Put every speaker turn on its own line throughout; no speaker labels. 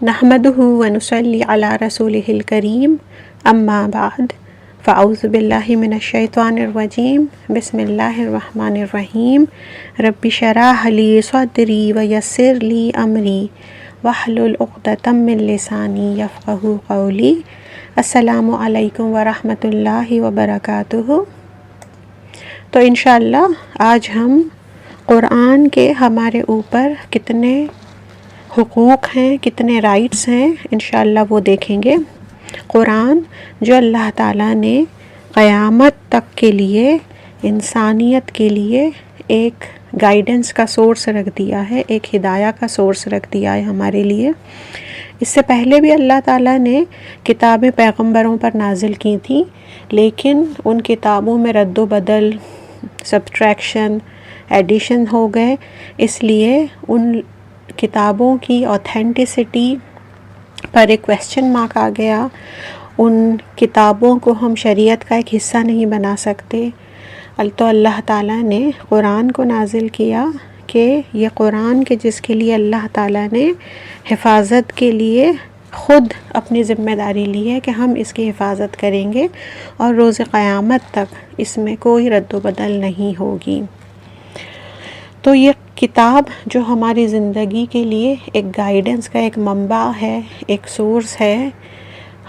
نحمده ونصلي على رسوله الكريم اما بعد فاعوذ باللہ من الشیطان الرجیم بسم اللہ الرحمن الرحیم رب اشرح لی صدری ویسر لی امری واحلل عقدۃ من لسانی یفقہوا قولی۔ السلام علیکم ورحمۃ اللہ وبرکاتہ۔ تو انشاءاللہ آج ہم قرآن کے ہمارے اوپر کتنے حقوق ہیں، کتنے رائٹس ہیں، انشاءاللہ وہ دیکھیں گے۔ قرآن جو اللہ تعالیٰ نے قیامت تک کے لیے انسانیت کے لیے ایک گائیڈنس کا سورس رکھ دیا ہے، ایک ہدایہ کا سورس رکھ دیا ہے ہمارے لیے۔ اس سے پہلے بھی اللہ تعالیٰ نے کتابیں پیغمبروں پر نازل کی تھیں، لیکن ان کتابوں میں رد و بدل، سبٹریکشن، ایڈیشن ہو گئے، اس لیے ان کتابوں کی اوتھینٹسٹی پر ایک کویسچن مارک آ گیا۔ ان کتابوں کو ہم شریعت کا ایک حصہ نہیں بنا سکتے۔ تو اللہ تعالیٰ نے قرآن کو نازل کیا کہ یہ قرآن کے جس کے لیے اللہ تعالیٰ نے حفاظت کے لیے خود اپنی ذمہ داری لی ہے کہ ہم اس کی حفاظت کریں گے اور روز قیامت تک اس میں کوئی رد و بدل نہیں ہوگی۔ تو یہ کتاب جو ہماری زندگی کے لیے ایک گائیڈنس کا ایک منبع ہے، ایک سورس ہے،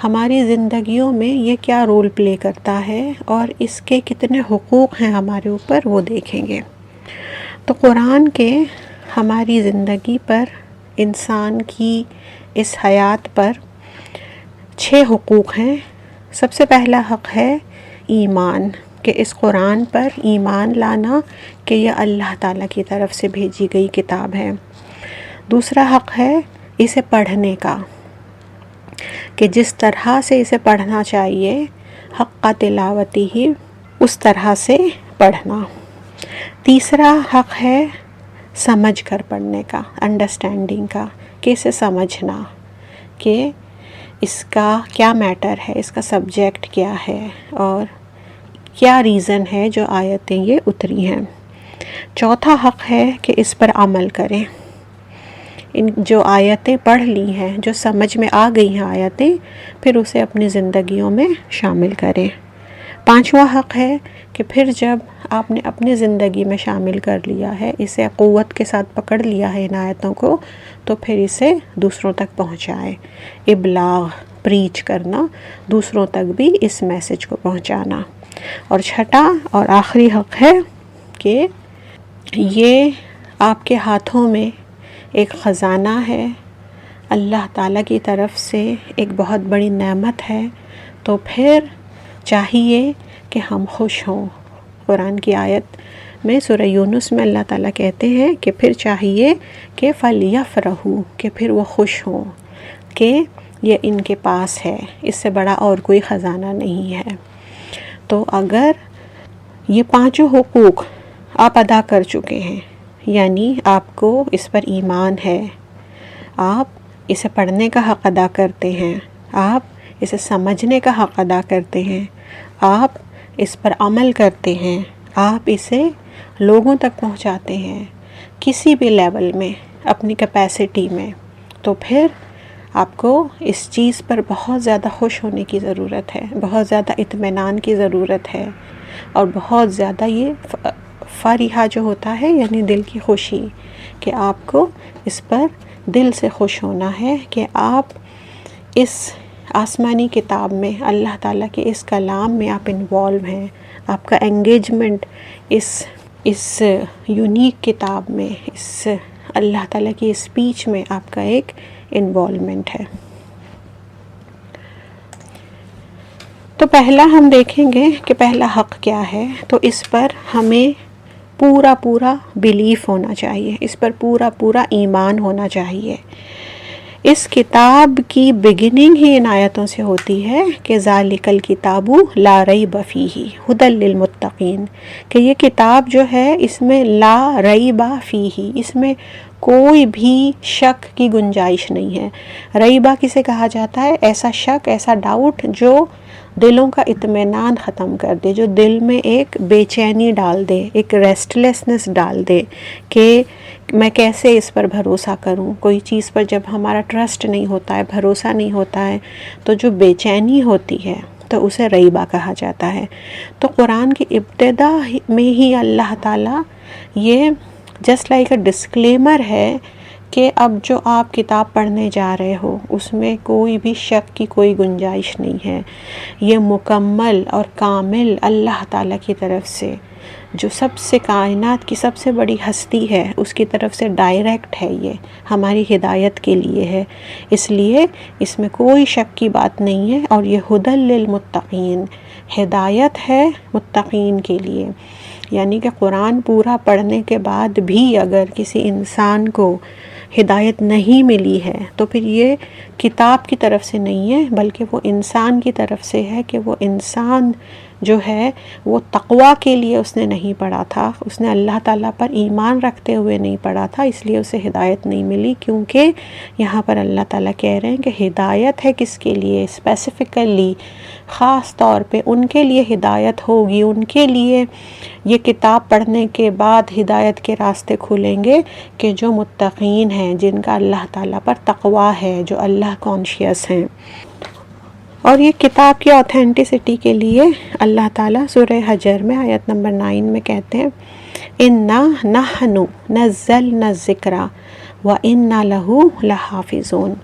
ہماری زندگیوں میں یہ کیا رول پلے کرتا ہے اور اس کے کتنے حقوق ہیں ہمارے اوپر، وہ دیکھیں گے۔ تو قرآن کے ہماری زندگی پر، انسان کی اس حیات پر 6 حقوق ہیں۔ سب سے پہلا حق ہے ایمان، کہ اس قرآن پر ایمان لانا کہ یہ اللہ تعالیٰ کی طرف سے بھیجی گئی کتاب ہے۔ دوسرا حق ہے اسے پڑھنے کا، کہ جس طرح سے اسے پڑھنا چاہیے، حق تلاوتی ہی اس طرح سے پڑھنا۔ تیسرا حق ہے سمجھ کر پڑھنے کا، انڈرسٹینڈنگ کا، کہ اسے سمجھنا کہ اس کا کیا میٹر ہے، اس کا سبجیکٹ کیا ہے اور کیا ریزن ہے جو آیتیں یہ اتری ہیں۔ چوتھا حق ہے کہ اس پر عمل کریں، ان جو آیتیں پڑھ لی ہیں، جو سمجھ میں آ گئی ہیں آیتیں، پھر اسے اپنی زندگیوں میں شامل کریں۔ پانچواں حق ہے کہ پھر جب آپ نے اپنی زندگی میں شامل کر لیا ہے، اسے قوت کے ساتھ پکڑ لیا ہے ان آیتوں کو، تو پھر اسے دوسروں تک پہنچائیں۔ ابلاغ، پریچ کرنا، دوسروں تک بھی اس میسج کو پہنچانا۔ اور چھٹا اور آخری حق ہے کہ یہ آپ کے ہاتھوں میں ایک خزانہ ہے، اللہ تعالیٰ کی طرف سے ایک بہت بڑی نعمت ہے، تو پھر چاہیے کہ ہم خوش ہوں۔ قرآن کی آیت میں سورہ یونس میں اللہ تعالیٰ کہتے ہیں کہ پھر چاہیے کہ فَلْيَفْرَحُوا، کہ پھر وہ خوش ہوں کہ یہ ان کے پاس ہے، اس سے بڑا اور کوئی خزانہ نہیں ہے۔ تو اگر یہ 5 حقوق آپ ادا کر چکے ہیں، یعنی آپ کو اس پر ایمان ہے، آپ اسے پڑھنے کا حق ادا کرتے ہیں، آپ اسے سمجھنے کا حق ادا کرتے ہیں، آپ اس پر عمل کرتے ہیں، آپ اسے لوگوں تک پہنچاتے ہیں کسی بھی لیول میں، اپنی کیپیسٹی میں، تو پھر آپ کو اس چیز پر بہت زیادہ خوش ہونے کی ضرورت ہے، بہت زیادہ اطمینان کی ضرورت ہے، اور بہت زیادہ یہ فریحہ جو ہوتا ہے یعنی دل کی خوشی، کہ آپ کو اس پر دل سے خوش ہونا ہے کہ آپ اس آسمانی کتاب میں، اللہ تعالیٰ کے اس کلام میں آپ انوالو ہیں، آپ کا انگیجمنٹ اس یونیک کتاب میں، اس اللہ تعالیٰ کی اسپیچ میں آپ کا ایک انوالومنٹ ہے۔ تو پہلا ہم دیکھیں گے کہ پہلا حق کیا ہے۔ تو اس پر ہمیں پورا بیلیف ہونا چاہیے، اس پر پورا ایمان ہونا چاہیے۔ اس کتاب کی بگننگ ہی ان آیتوں سے ہوتی ہے کہ ذالک الکتاب لا ریب فیہ ھدی للمتقین، کہ یہ کتاب جو ہے اس میں لا ریب فیہ، اس میں کوئی بھی شک کی گنجائش نہیں ہے۔ ریبہ کسے کہا جاتا ہے؟ ایسا شک، ایسا ڈاؤٹ جو دلوں کا اطمینان ختم کر دے، جو دل میں ایک بے چینی ڈال دے، ایک ریسٹلیسنس ڈال دے کہ میں کیسے اس پر بھروسہ کروں۔ کوئی چیز پر جب ہمارا ٹرسٹ نہیں ہوتا ہے، بھروسہ نہیں ہوتا ہے، تو جو بے چینی ہوتی ہے تو اسے ریبہ کہا جاتا ہے۔ تو قرآن کی ابتدا میں ہی اللہ تعالیٰ یہ جسٹ لائک اے ڈسکلیمر ہے کہ اب جو آپ کتاب پڑھنے جا رہے ہو اس میں کوئی بھی شک کی کوئی گنجائش نہیں ہے۔ یہ مکمل اور کامل اللہ تعالیٰ کی طرف سے، جو سب سے کائنات کی سب سے بڑی ہستی ہے، اس کی طرف سے ڈائریکٹ ہے، یہ ہماری ہدایت کے لیے ہے، اس لیے اس میں کوئی شک کی بات نہیں ہے۔ اور یہ ھدی للمتقین، ہدایت ہے متقین کے لیے۔ یعنی کہ قرآن پورا پڑھنے کے بعد بھی اگر کسی انسان کو ہدایت نہیں ملی ہے تو پھر یہ کتاب کی طرف سے نہیں ہے، بلکہ وہ انسان کی طرف سے ہے کہ وہ انسان جو ہے وہ تقویٰ کے لیے اس نے نہیں پڑھا تھا، اس نے اللہ تعالیٰ پر ایمان رکھتے ہوئے نہیں پڑھا تھا، اس لیے اسے ہدایت نہیں ملی۔ کیونکہ یہاں پر اللہ تعالیٰ کہہ رہے ہیں کہ ہدایت ہے کس کے لیے؟ اسپیسیفکلی، خاص طور پہ ان کے لیے ہدایت ہوگی، ان کے لیے یہ کتاب پڑھنے کے بعد ہدایت کے راستے کھلیں گے کہ جو متقین ہیں، جن کا اللہ تعالیٰ پر تقویٰ ہے، جو اللہ کانشیس ہیں۔ اور یہ کتاب کی اوتھینٹسٹی کے لیے اللہ تعالیٰ سورہ حجر میں آیت نمبر 9 میں کہتے ہیں اِنَّا نَحْنُ نَزَّلْنَا الذِّکْرَ وَإِنَّا لَهُ لَحَافِظُونَ۔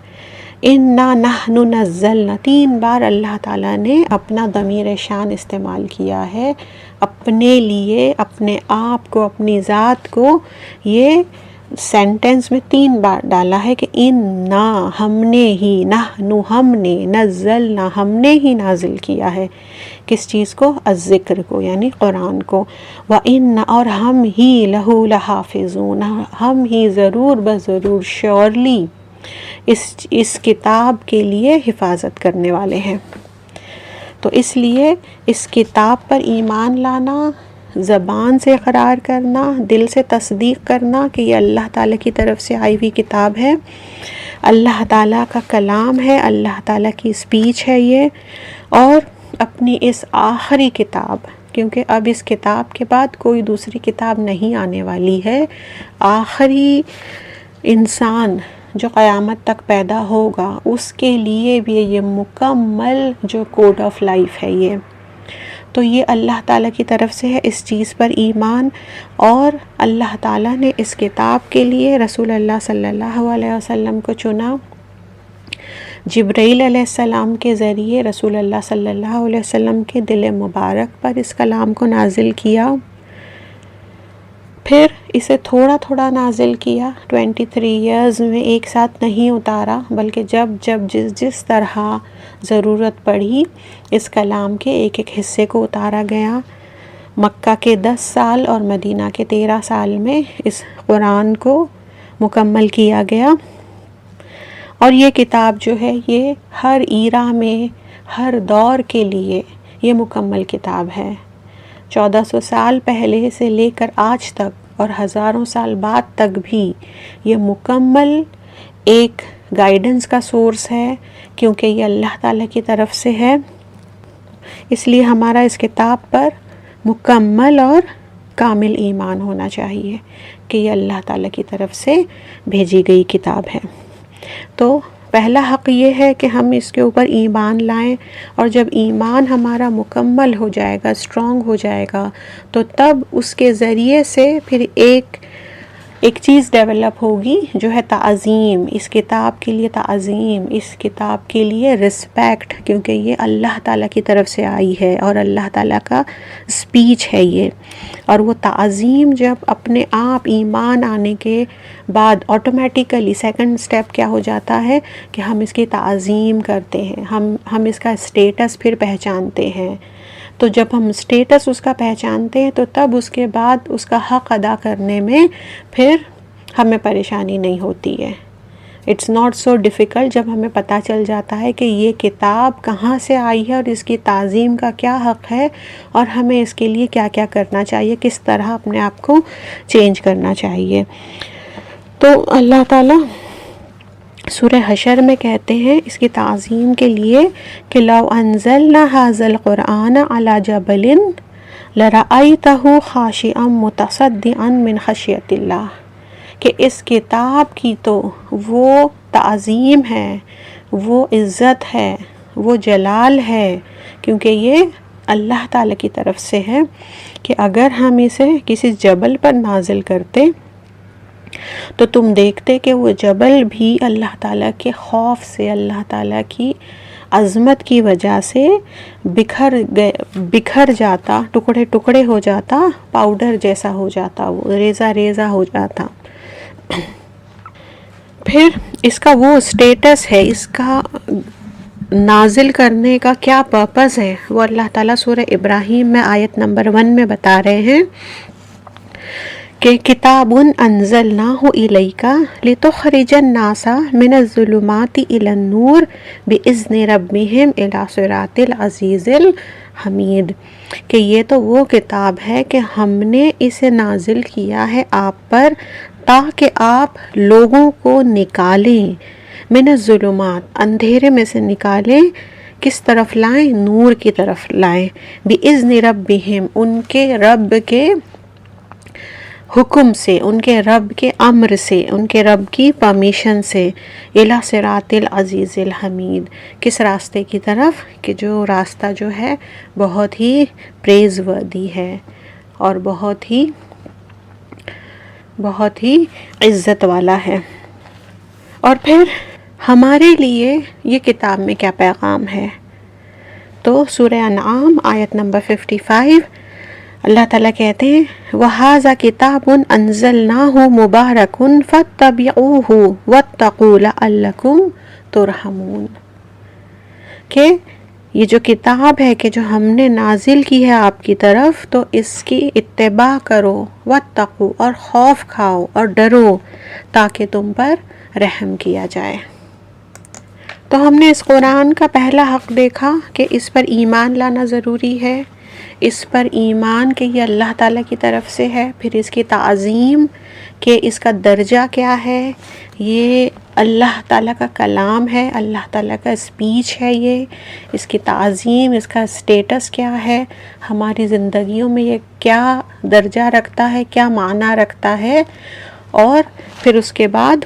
اِنَّا نَحْنُ نَزَّلْنَا، 3 بار اللہ تعالیٰ نے اپنا ضمیر شان استعمال کیا ہے اپنے لیے، اپنے آپ کو، اپنی ذات کو۔ یہ سینٹنس میں 3 بار ڈالا ہے کہ اِنَّا، ہم نے ہی، نحنو، ہم نے، نزلنا، ہم نے ہی نازل کیا ہے کس چیز کو؟ الذکر کو، یعنی قرآن کو۔ وَإِنَّ، اور ہم ہی، لَهُ لَحَافِظُونَ، ہم ہی ضرور بضرور، شیورلی اس کتاب کے لیے حفاظت کرنے والے ہیں۔ تو اس لیے اس کتاب پر ایمان لانا، زبان سے اقرار کرنا، دل سے تصدیق کرنا کہ یہ اللہ تعالیٰ کی طرف سے آئی ہوئی کتاب ہے، اللہ تعالیٰ کا کلام ہے، اللہ تعالیٰ کی اسپیچ ہے یہ، اور اپنی اس آخری کتاب، کیونکہ اب اس کتاب کے بعد کوئی دوسری کتاب نہیں آنے والی ہے، آخری انسان جو قیامت تک پیدا ہوگا اس کے لیے بھی یہ مکمل جو کوڈ آف لائف ہے یہ، تو یہ اللہ تعالیٰ کی طرف سے ہے، اس چیز پر ایمان۔ اور اللہ تعالیٰ نے اس کتاب کے لیے رسول اللہ صلی اللہ علیہ وسلم کو چنا، جبرائیل علیہ السلام کے ذریعے رسول اللہ صلی اللہ علیہ وسلم کے دل مبارک پر اس کلام کو نازل کیا، پھر اسے تھوڑا تھوڑا نازل کیا، 23 ایئرز میں ایک ساتھ نہیں اتارا، بلکہ جب جس طرح ضرورت پڑی اس کلام کے ایک ایک حصے کو اتارا گیا۔ مکہ کے 10 سال اور مدینہ کے 13 سال میں اس قرآن کو مکمل کیا گیا۔ اور یہ کتاب جو ہے یہ ہر ایرا میں، ہر دور کے لیے یہ مکمل کتاب ہے۔ 1400 سال پہلے سے لے کر آج تک اور ہزاروں سال بعد تک بھی یہ مکمل ایک گائیڈنس کا سورس ہے، کیونکہ یہ اللہ تعالیٰ کی طرف سے ہے، اس لیے ہمارا اس کتاب پر مکمل اور کامل ایمان ہونا چاہیے کہ یہ اللہ تعالیٰ کی طرف سے بھیجی گئی کتاب ہے۔ تو پہلا حق یہ ہے کہ ہم اس کے اوپر ایمان لائیں، اور جب ایمان ہمارا مکمل ہو جائے گا، اسٹرانگ ہو جائے گا، تو تب اس کے ذریعے سے پھر ایک چیز ڈیولپ ہوگی جو ہے تعظیم، اس کتاب کے لیے تعظیم، اس کتاب کے لیے رسپیکٹ، کیونکہ یہ اللہ تعالیٰ کی طرف سے آئی ہے اور اللہ تعالیٰ کا اسپیچ ہے یہ۔ اور وہ تعظیم جب اپنے آپ ایمان آنے کے بعد آٹومیٹیکلی سیکنڈ سٹیپ کیا ہو جاتا ہے کہ ہم اس کی تعظیم کرتے ہیں، ہم اس کا اسٹیٹس پھر پہچانتے ہیں۔ تو جب ہم اسٹیٹس اس کا پہچانتے ہیں تو تب اس کے بعد اس کا حق ادا کرنے میں پھر ہمیں پریشانی نہیں ہوتی ہے۔ اٹس ناٹ سو ڈیفیکلٹ جب ہمیں پتہ چل جاتا ہے کہ یہ کتاب کہاں سے آئی ہے اور اس کی تعظیم کا کیا حق ہے، اور ہمیں اس کے لیے کیا کیا کرنا چاہیے، کس طرح اپنے آپ کو چینج کرنا چاہیے۔ تو اللہ تعالیٰ سورہ حشر میں کہتے ہیں اس کی تعظیم کے لیے کہ لو انزلنا ھذا القرآن علی جبل لرأیتہ خاشعا متصدعا من خشیۃ اللہ، کہ اس کتاب کی تو وہ تعظیم ہے، وہ عزت ہے، وہ جلال ہے، کیونکہ یہ اللہ تعالیٰ کی طرف سے ہے کہ اگر ہم اسے کسی جبل پر نازل کرتے تو تم دیکھتے کہ وہ جبل بھی اللہ تعالیٰ کے خوف سے، اللہ تعالیٰ کی عظمت کی وجہ سے بکھر جاتا، ٹکڑے ٹکڑے ہو جاتا، پاؤڈر جیسا ہو جاتا، وہ ریزہ ریزہ ہو جاتا۔ پھر اس کا وہ سٹیٹس ہے، اس کا نازل کرنے کا کیا پرپس ہے، وہ اللہ تعالیٰ سورہ ابراہیم میں آیت نمبر 1 میں بتا رہے ہیں کہ کتاب انزلناہ الیک لتخرج الناس من الظلمات الی النور باذن ربہم الی صراط العزیز الحمید، کہ یہ تو وہ کتاب ہے کہ ہم نے اسے نازل کیا ہے آپ پر تاکہ آپ لوگوں کو نکالیں، من الظلمات اندھیرے میں سے نکالیں، کس طرف لائیں؟ نور کی طرف لائیں، باذن ربہم ان کے رب کے حکم سے، ان کے رب کے امر سے، ان کے رب کی پرمیشن سے، الی صراط العزیز الحمید، کس راستے کی طرف؟ کہ جو راستہ جو ہے بہت ہی پریز وردی ہے اور بہت ہی عزت والا ہے۔ اور پھر ہمارے لیے یہ کتاب میں کیا پیغام ہے؟ تو سورہ انعام آیت نمبر 55 اللہ تعالیٰ کہتے ہیں وَهَذَا كِتَابٌ أَنزَلْنَاهُ مُبَارَكٌ فَاتَّبِعُوهُ وَاتَّقُوا لَعَلَّكُمْ تُرْحَمُونَ، کہ یہ جو کتاب ہے کہ جو ہم نے نازل کی ہے آپ کی طرف، تو اس کی اتباع کرو، وَاتَّقُوا اور خوف کھاؤ اور ڈرو تاکہ تم پر رحم کیا جائے۔ تو ہم نے اس قرآن کا پہلا حق دیکھا کہ اس پر ایمان لانا ضروری ہے، اس پر ایمان کہ یہ اللہ تعالیٰ کی طرف سے ہے، پھر اس کی تعظیم کہ اس کا درجہ کیا ہے، یہ اللہ تعالیٰ کا کلام ہے، اللہ تعالیٰ کا اسپیچ ہے، یہ اس کی تعظیم، اس کا سٹیٹس کیا ہے، ہماری زندگیوں میں یہ کیا درجہ رکھتا ہے، کیا معنی رکھتا ہے، اور پھر اس کے بعد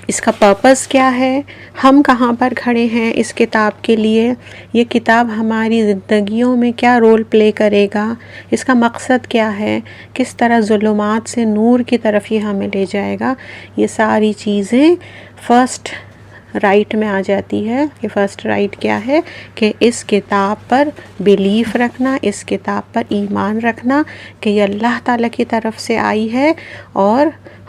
اس کا پرپس کیا ہے، ہم کہاں پر کھڑے ہیں اس کتاب کے لیے، یہ کتاب ہماری زندگیوں میں کیا رول پلے کرے گا، اس کا مقصد کیا ہے، کس طرح ظلمات سے نور کی طرف یہ ہمیں لے جائے گا، یہ ساری چیزیں فرسٹ رائٹ میں آ جاتی ہے۔ کہ فرسٹ رائٹ کیا ہے کہ اس کتاب پر بیلیف رکھنا، اس کتاب پر ایمان رکھنا کہ یہ اللہ تعالیٰ کی طرف سے آئی ہے اور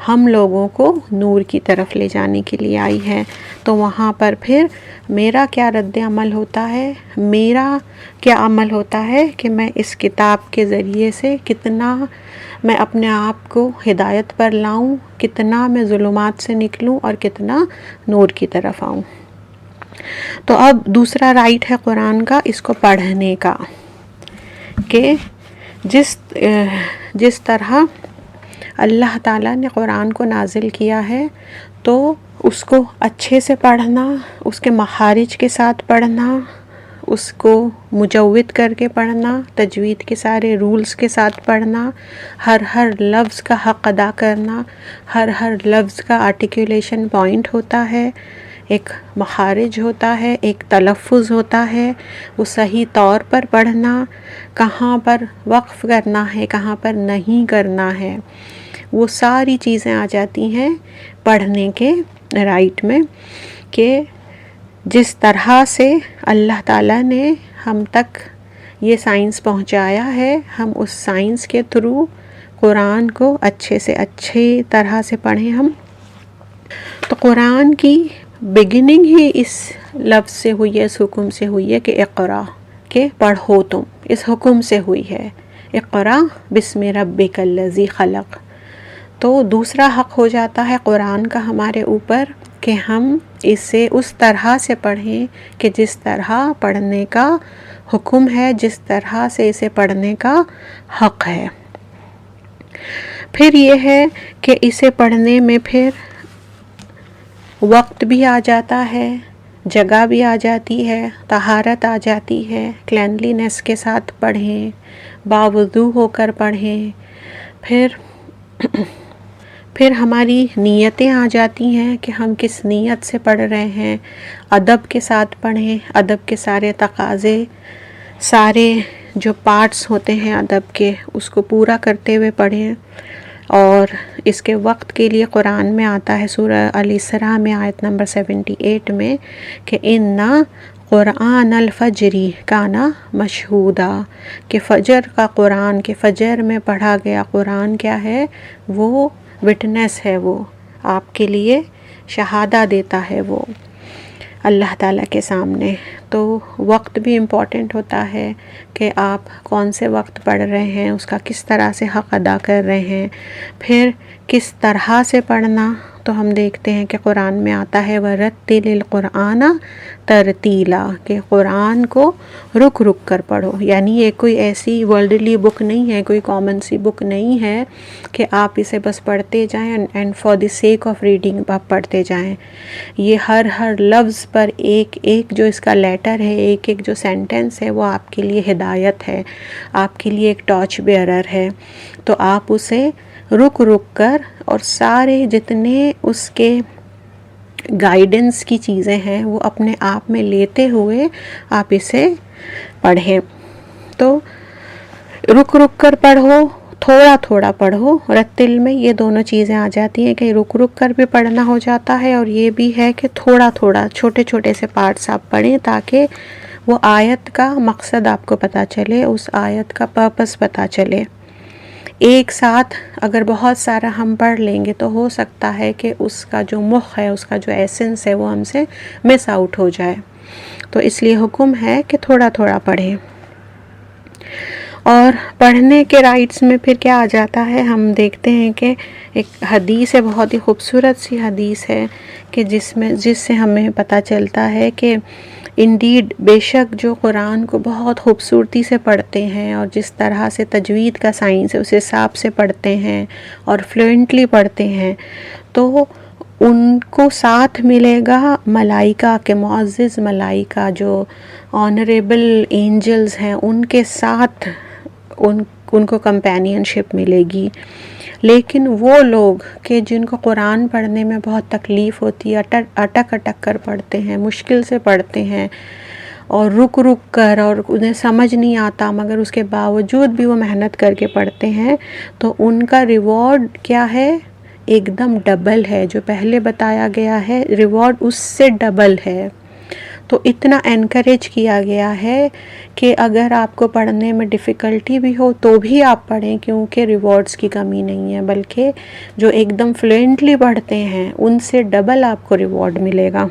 ہم لوگوں کو نور کی طرف لے جانے کے لیے آئی ہے۔ تو وہاں پر پھر میرا کیا رد عمل ہوتا ہے، میرا کیا عمل ہوتا ہے کہ میں اس کتاب کے ذریعے سے کتنا میں اپنے آپ کو ہدایت پر لاؤں، کتنا میں ظلمات سے نکلوں اور کتنا نور کی طرف آؤں۔ تو اب دوسرا رائٹ ہے قرآن کا اس کو پڑھنے کا، کہ جس طرح اللہ تعالیٰ نے قرآن کو نازل کیا ہے تو اس کو اچھے سے پڑھنا، اس کے مخارج کے ساتھ پڑھنا، اس کو مجود کر کے پڑھنا، تجوید کے سارے رولز کے ساتھ پڑھنا، ہر لفظ کا حق ادا کرنا، ہر لفظ کا آرٹیکولیشن پوائنٹ ہوتا ہے، ایک مخارج ہوتا ہے، ایک تلفظ ہوتا ہے، وہ صحیح طور پر پڑھنا، کہاں پر وقف کرنا ہے، کہاں پر نہیں کرنا ہے، وہ ساری چیزیں آ جاتی ہیں پڑھنے کے رائٹ میں، کہ جس طرح سے اللہ تعالیٰ نے ہم تک یہ سائنس پہنچایا ہے، ہم اس سائنس کے تھرو قرآن کو اچھے سے اچھی طرح سے پڑھیں ہم۔ تو قرآن کی بگننگ ہی اس لفظ سے ہوئی ہے، اس حکم سے ہوئی ہے کہ اقرا، کہ پڑھو تم، اس حکم سے ہوئی ہے، اقرا بسم ربک الذی خلق۔ تو دوسرا حق ہو جاتا ہے قرآن کا ہمارے اوپر کہ ہم اسے اس طرح سے پڑھیں کہ جس طرح پڑھنے کا حکم ہے، جس طرح سے اسے پڑھنے کا حق ہے۔ پھر یہ ہے کہ اسے پڑھنے میں پھر وقت بھی آ جاتا ہے، جگہ بھی آ جاتی ہے، طہارت آ جاتی ہے، کلینلینس کے ساتھ پڑھیں، باوضو ہو کر پڑھیں، پھر ہماری نیتیں آ جاتی ہیں کہ ہم کس نیت سے پڑھ رہے ہیں، ادب کے ساتھ پڑھیں، ادب کے سارے تقاضے، سارے جو پارٹس ہوتے ہیں ادب کے اس کو پورا کرتے ہوئے پڑھیں۔ اور اس کے وقت کے لیے قرآن میں آتا ہے سورہ الاسراء میں آیت نمبر 78 میں کہ اِنَّا قرآن الفجر کان مشہودا، کہ فجر کا قرآن، کہ فجر میں پڑھا گیا قرآن کیا ہے، وہ وٹنس ہے، وہ آپ کے لیے شہادہ دیتا ہے وہ اللہ تعالیٰ کے سامنے۔ تو وقت بھی امپورٹنٹ ہوتا ہے کہ آپ کون سے وقت پڑھ رہے ہیں، اس کا کس طرح سے حق ادا کر رہے ہیں، پھر کس طرح سے پڑھنا۔ تو ہم دیکھتے ہیں کہ قرآن میں آتا ہے وَرَتِّلِ الْقُرْآنَ تَرْتِیلًا، کہ قرآن کو رک رک کر پڑھو، یعنی یہ کوئی ایسی ورلڈلی بک نہیں ہے، کوئی کامن سی بک نہیں ہے کہ آپ اسے بس پڑھتے جائیں and for the sake of reading آپ پڑھتے جائیں۔ یہ ہر لفظ پر ایک ایک جو اس کا لیٹر ہے، ایک ایک جو سینٹنس ہے، وہ آپ کے لیے ہدایت ہے، آپ کے لیے ایک ٹارچ بیئرر ہے۔ تو آپ اسے رک رک کر اور سارے جتنے اس کے گائیڈنس کی چیزیں ہیں وہ اپنے آپ میں لیتے ہوئے آپ اسے پڑھیں۔ تو رک رک کر پڑھو، تھوڑا تھوڑا پڑھو، رتل میں یہ دونوں چیزیں آ جاتی ہیں کہ رک رک کر بھی پڑھنا ہو جاتا ہے، اور یہ بھی ہے کہ تھوڑا تھوڑا چھوٹے چھوٹے سے پارٹس آپ پڑھیں تاکہ وہ آیت کا مقصد آپ کو پتہ چلے، اس آیت کا پرپس پتہ چلے۔ ایک ساتھ اگر بہت سارا ہم پڑھ لیں گے تو ہو سکتا ہے کہ اس کا جو مخ ہے، اس کا جو ایسنس ہے وہ ہم سے مس آؤٹ ہو جائے۔ تو اس لیے حکم ہے کہ تھوڑا تھوڑا پڑھیں۔ اور پڑھنے کے رائٹس میں پھر کیا آ جاتا ہے، ہم دیکھتے ہیں کہ ایک حدیث ہے، بہت ہی خوبصورت سی حدیث ہے کہ جس سے ہمیں پتہ چلتا ہے کہ انڈیڈ بے شک جو قرآن کو بہت خوبصورتی سے پڑھتے ہیں اور جس طرح سے تجوید کا سائنس ہے اس حساب سے پڑھتے ہیں اور فلوئنٹلی پڑھتے ہیں، تو ان کو ساتھ ملے گا ملائکہ کے، معزز ملائکہ جو آنریبل اینجلز ہیں، ان کے ساتھ ان کو کمپینین شپ ملے گی۔ لیکن وہ لوگ کہ جن کو قرآن پڑھنے میں بہت تکلیف ہوتی ہے، اٹک کر پڑھتے ہیں، مشکل سے پڑھتے ہیں اور رک رک کر، اور انہیں سمجھ نہیں آتا مگر اس کے باوجود بھی وہ محنت کر کے پڑھتے ہیں، تو ان کا ریوارڈ کیا ہے، ایک دم ڈبل ہے۔ جو پہلے بتایا گیا ہے ریوارڈ اس سے ڈبل ہے۔ تو اتنا انکریج کیا گیا ہے کہ اگر آپ کو پڑھنے میں ڈیفیکلٹی بھی ہو تو بھی آپ پڑھیں، کیونکہ ریوارڈز کی کمی نہیں ہے، بلکہ جو ایک دم فلوئنٹلی پڑھتے ہیں ان سے ڈبل آپ کو ریوارڈ ملے گا۔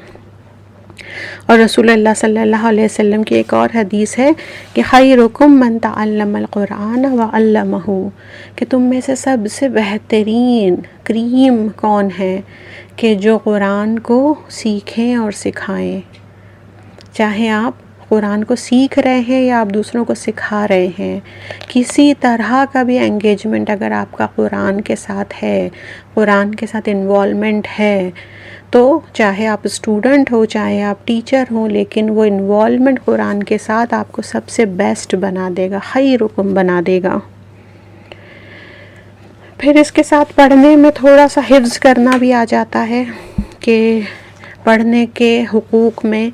اور رسول اللہ صلی اللہ علیہ وسلم کی ایک اور حدیث ہے کہ خیرکم من تعلم القرآن وعلمہ، کہ تم میں سے سب سے بہترین کریم کون ہے کہ جو قرآن کو سیکھیں اور سکھائیں۔ چاہے آپ قرآن کو سیکھ رہے ہیں یا آپ دوسروں کو سکھا رہے ہیں، کسی طرح کا بھی انگیجمنٹ اگر آپ کا قرآن کے ساتھ ہے، قرآن کے ساتھ انوالومنٹ ہے، تو چاہے آپ اسٹوڈنٹ ہو چاہے آپ ٹیچر ہوں، لیکن وہ انوالومنٹ قرآن کے ساتھ آپ کو سب سے بیسٹ بنا دے گا، خیرکم بنا دے گا۔ پھر اس کے ساتھ پڑھنے میں تھوڑا سا حفظ کرنا بھی آ جاتا ہے کہ پڑھنے کے حقوق میں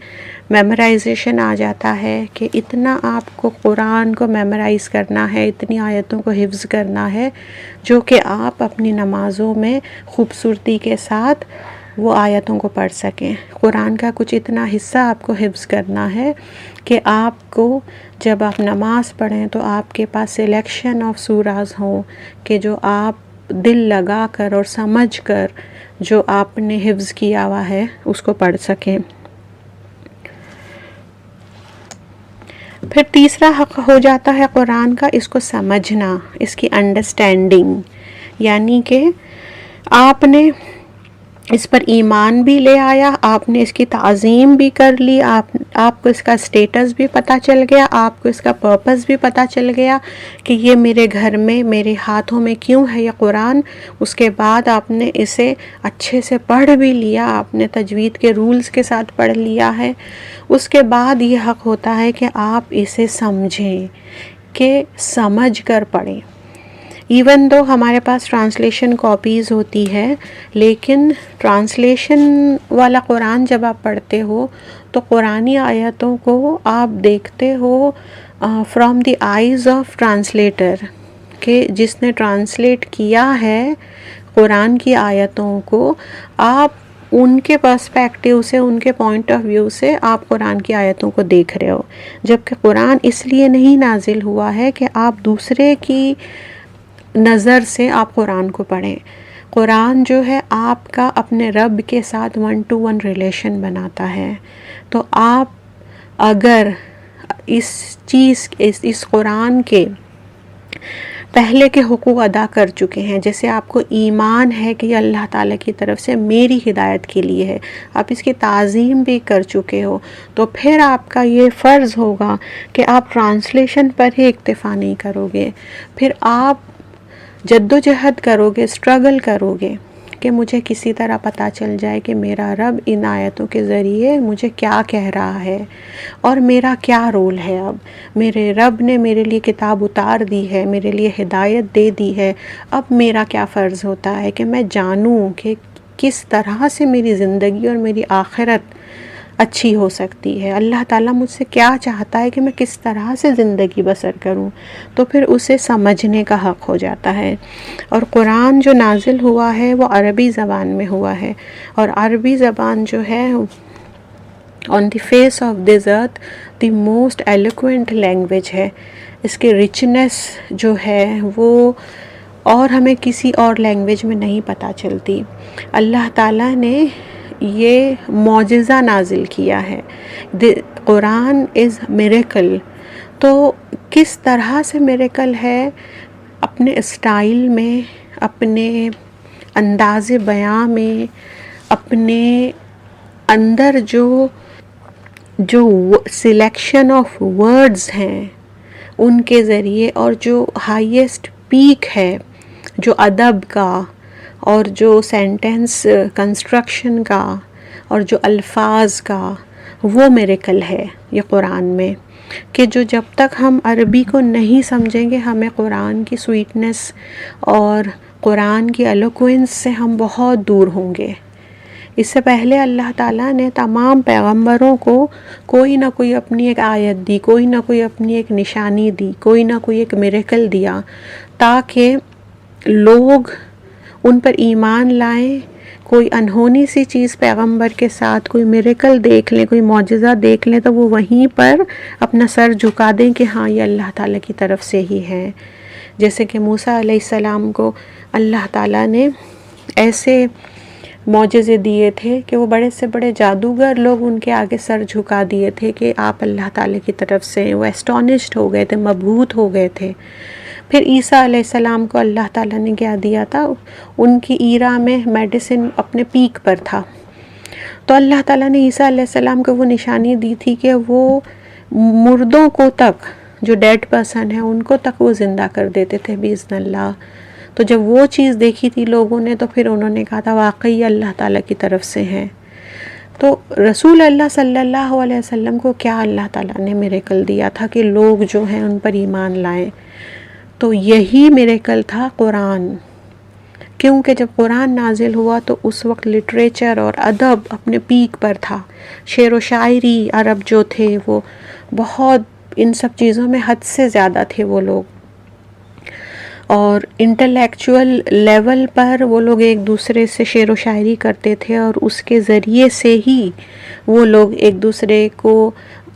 میمورائزیشن آ جاتا ہے کہ اتنا آپ کو قرآن کو میمورائز کرنا ہے، اتنی آیتوں کو حفظ کرنا ہے جو کہ آپ اپنی نمازوں میں خوبصورتی کے ساتھ وہ آیتوں کو پڑھ سکیں۔ قرآن کا کچھ اتنا حصہ آپ کو حفظ کرنا ہے کہ آپ کو جب آپ نماز پڑھیں تو آپ کے پاس سلیکشن آف سوراز ہوں کہ جو آپ دل لگا کر اور سمجھ کر جو آپ نے حفظ کیا ہوا ہے اس کو پڑھ سکیں۔ پھر تیسرا حق ہو جاتا ہے قرآن کا اس کو سمجھنا، اس کی انڈرسٹینڈنگ، یعنی کہ آپ نے اس پر ایمان بھی لے آیا، آپ نے اس کی تعظیم بھی کر لی، آپ کو اس کا سٹیٹس بھی پتہ چل گیا، آپ کو اس کا پرپس بھی پتہ چل گیا کہ یہ میرے گھر میں میرے ہاتھوں میں کیوں ہے یہ قرآن۔ اس کے بعد آپ نے اسے اچھے سے پڑھ بھی لیا، آپ نے تجوید کے رولز کے ساتھ پڑھ لیا ہے۔ اس کے بعد یہ حق ہوتا ہے کہ آپ اسے سمجھیں، کہ سمجھ کر پڑھیں۔ ایون دو ہمارے پاس ٹرانسلیشن کاپیز ہوتی ہے، لیکن ٹرانسلیشن والا قرآن جب آپ پڑھتے ہو تو قرآنی آیتوں کو آپ دیکھتے ہو from the eyes of translator, کہ جس نے ٹرانسلیٹ کیا ہے قرآن کی آیتوں کو، آپ ان کے پرسپیکٹیو سے، ان کے پوائنٹ آف ویو سے آپ قرآن کی آیتوں کو دیکھ رہے ہو۔ جبکہ قرآن اس لیے نہیں نازل ہوا ہے کہ آپ دوسرے کی نظر سے آپ قرآن کو پڑھیں۔ قرآن جو ہے آپ کا اپنے رب کے ساتھ 1 to 1 ریلیشن بناتا ہے۔ تو آپ اگر اس قرآن کے پہلے کے حقوق ادا کر چکے ہیں، جیسے آپ کو ایمان ہے کہ یہ اللہ تعالیٰ کی طرف سے میری ہدایت کے لیے ہے، آپ اس کی تعظیم بھی کر چکے ہو، تو پھر آپ کا یہ فرض ہوگا کہ آپ ٹرانسلیشن پر ہی اکتفا نہیں کرو گے، پھر آپ جد و جہد کرو گے، اسٹرگل کرو گے کہ مجھے کسی طرح پتہ چل جائے کہ میرا رب ان آیتوں کے ذریعے مجھے کیا کہہ رہا ہے اور میرا کیا رول ہے۔ اب میرے رب نے میرے لیے کتاب اتار دی ہے، میرے لیے ہدایت دے دی ہے، اب میرا کیا فرض ہوتا ہے کہ میں جانوں کہ کس طرح سے میری زندگی اور میری آخرت اچھی ہو سکتی ہے، اللہ تعالیٰ مجھ سے کیا چاہتا ہے کہ میں کس طرح سے زندگی بسر کروں، تو پھر اسے سمجھنے کا حق ہو جاتا ہے۔ اور قرآن جو نازل ہوا ہے وہ عربی زبان میں ہوا ہے، اور عربی زبان جو ہے on the face of this earth the most eloquent language ہے۔ اس کی رچنس جو ہے وہ اور ہمیں کسی اور لینگویج میں نہیں پتہ چلتی۔ اللہ تعالیٰ نے یہ معجزہ نازل کیا ہے، قرآن از میریکل۔ تو کس طرح سے میریکل ہے؟ اپنے اسٹائل میں، اپنے انداز بیاں میں، اپنے اندر جو سلیکشن آف ورڈز ہیں ان کے ذریعے، اور جو ہائیسٹ پیک ہے جو ادب کا اور جو سینٹنس کنسٹرکشن کا اور جو الفاظ کا، وہ میریکل ہے یہ قرآن میں، کہ جو جب تک ہم عربی کو نہیں سمجھیں گے ہمیں قرآن کی سویٹنس اور قرآن کی ایلوکوینس سے ہم بہت دور ہوں گے۔ اس سے پہلے اللہ تعالیٰ نے تمام پیغمبروں کو کوئی نہ کوئی اپنی ایک آیت دی، کوئی نہ کوئی اپنی ایک نشانی دی، کوئی نہ کوئی ایک میریکل دیا، تاکہ لوگ ان پر ایمان لائیں۔ کوئی انہونی سی چیز پیغمبر کے ساتھ کوئی میریکل دیکھ لیں، کوئی معجزہ دیکھ لیں، تو وہ وہیں پر اپنا سر جھکا دیں کہ ہاں یہ اللہ تعالیٰ کی طرف سے ہی ہے۔ جیسے کہ موسیٰ علیہ السلام کو اللہ تعالیٰ نے ایسے معجزے دیے تھے کہ وہ بڑے سے بڑے جادوگر لوگ ان کے آگے سر جھکا دیے تھے کہ آپ اللہ تعالیٰ کی طرف سے ہیں۔ وہ اسٹونشڈ ہو گئے تھے، مبہوت ہو گئے تھے۔ پھر عیسیٰ علیہ السلام کو اللہ تعالیٰ نے کیا دیا تھا؟ ان کی ایرا میں میڈیسن اپنے پیک پر تھا، تو اللہ تعالیٰ نے عیسیٰ علیہ السلام کو وہ نشانی دی تھی کہ وہ مردوں کو تک، جو ڈیڈ پرسن ہیں ان کو تک وہ زندہ کر دیتے تھے باذن اللہ۔ تو جب وہ چیز دیکھی تھی لوگوں نے تو پھر انہوں نے کہا تھا واقعی اللہ تعالیٰ کی طرف سے ہیں۔ تو رسول اللہ صلی اللہ علیہ وسلم کو کیا اللہ تعالیٰ نے میریکل دیا تھا کہ لوگ جو ہیں ان پر ایمان لائیں؟ تو یہی میریکل تھا قرآن، کیونکہ جب قرآن نازل ہوا تو اس وقت لٹریچر اور ادب اپنے پیک پر تھا، شعر و شاعری عرب جو تھے وہ بہت ان سب چیزوں میں حد سے زیادہ تھے وہ لوگ، اور انٹلیکچول لیول پر وہ لوگ ایک دوسرے سے شعر و شاعری کرتے تھے، اور اس کے ذریعے سے ہی وہ لوگ ایک دوسرے کو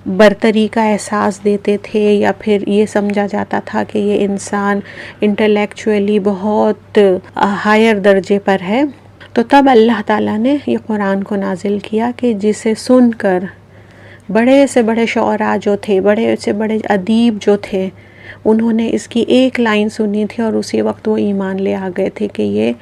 برتری کا احساس دیتے تھے، یا پھر یہ سمجھا جاتا تھا کہ یہ انسان انٹلیکچولی بہت ہائر درجے پر ہے۔ تو تب اللہ تعالیٰ نے یہ قرآن کو نازل کیا کہ جسے سن کر بڑے سے بڑے شعراء جو تھے، بڑے سے بڑے ادیب جو تھے، انہوں نے اس کی ایک لائن سنی تھی اور اسی وقت وہ ایمان لے آ گئے تھے کہ یہ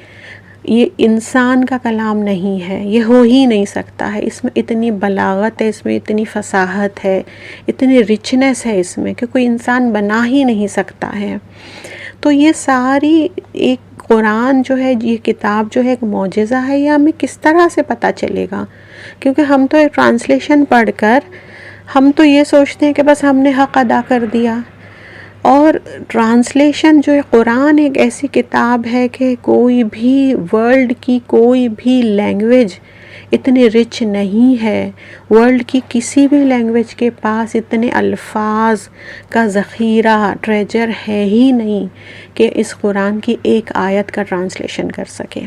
یہ انسان کا کلام نہیں ہے، یہ ہو ہی نہیں سکتا ہے. اس میں اتنی بلاغت ہے، اس میں اتنی فصاحت ہے، اتنی رچنس ہے اس میں کہ کوئی انسان بنا ہی نہیں سکتا ہے. تو یہ ساری ایک قرآن جو ہے، یہ کتاب جو ہے ایک معجزہ ہے. یہ ہمیں کس طرح سے پتہ چلے گا؟ کیونکہ ہم تو ایک ٹرانسلیشن پڑھ کر ہم تو یہ سوچتے ہیں کہ بس ہم نے حق ادا کر دیا. اور ٹرانسلیشن جو ہے، قرآن ایک ایسی کتاب ہے کہ کوئی بھی ورلڈ کی کوئی بھی لینگویج اتنی رچ نہیں ہے، ورلڈ کی کسی بھی لینگویج کے پاس اتنے الفاظ کا ذخیرہ ٹریجر ہے ہی نہیں کہ اس قرآن کی ایک آیت کا ٹرانسلیشن کر سکے.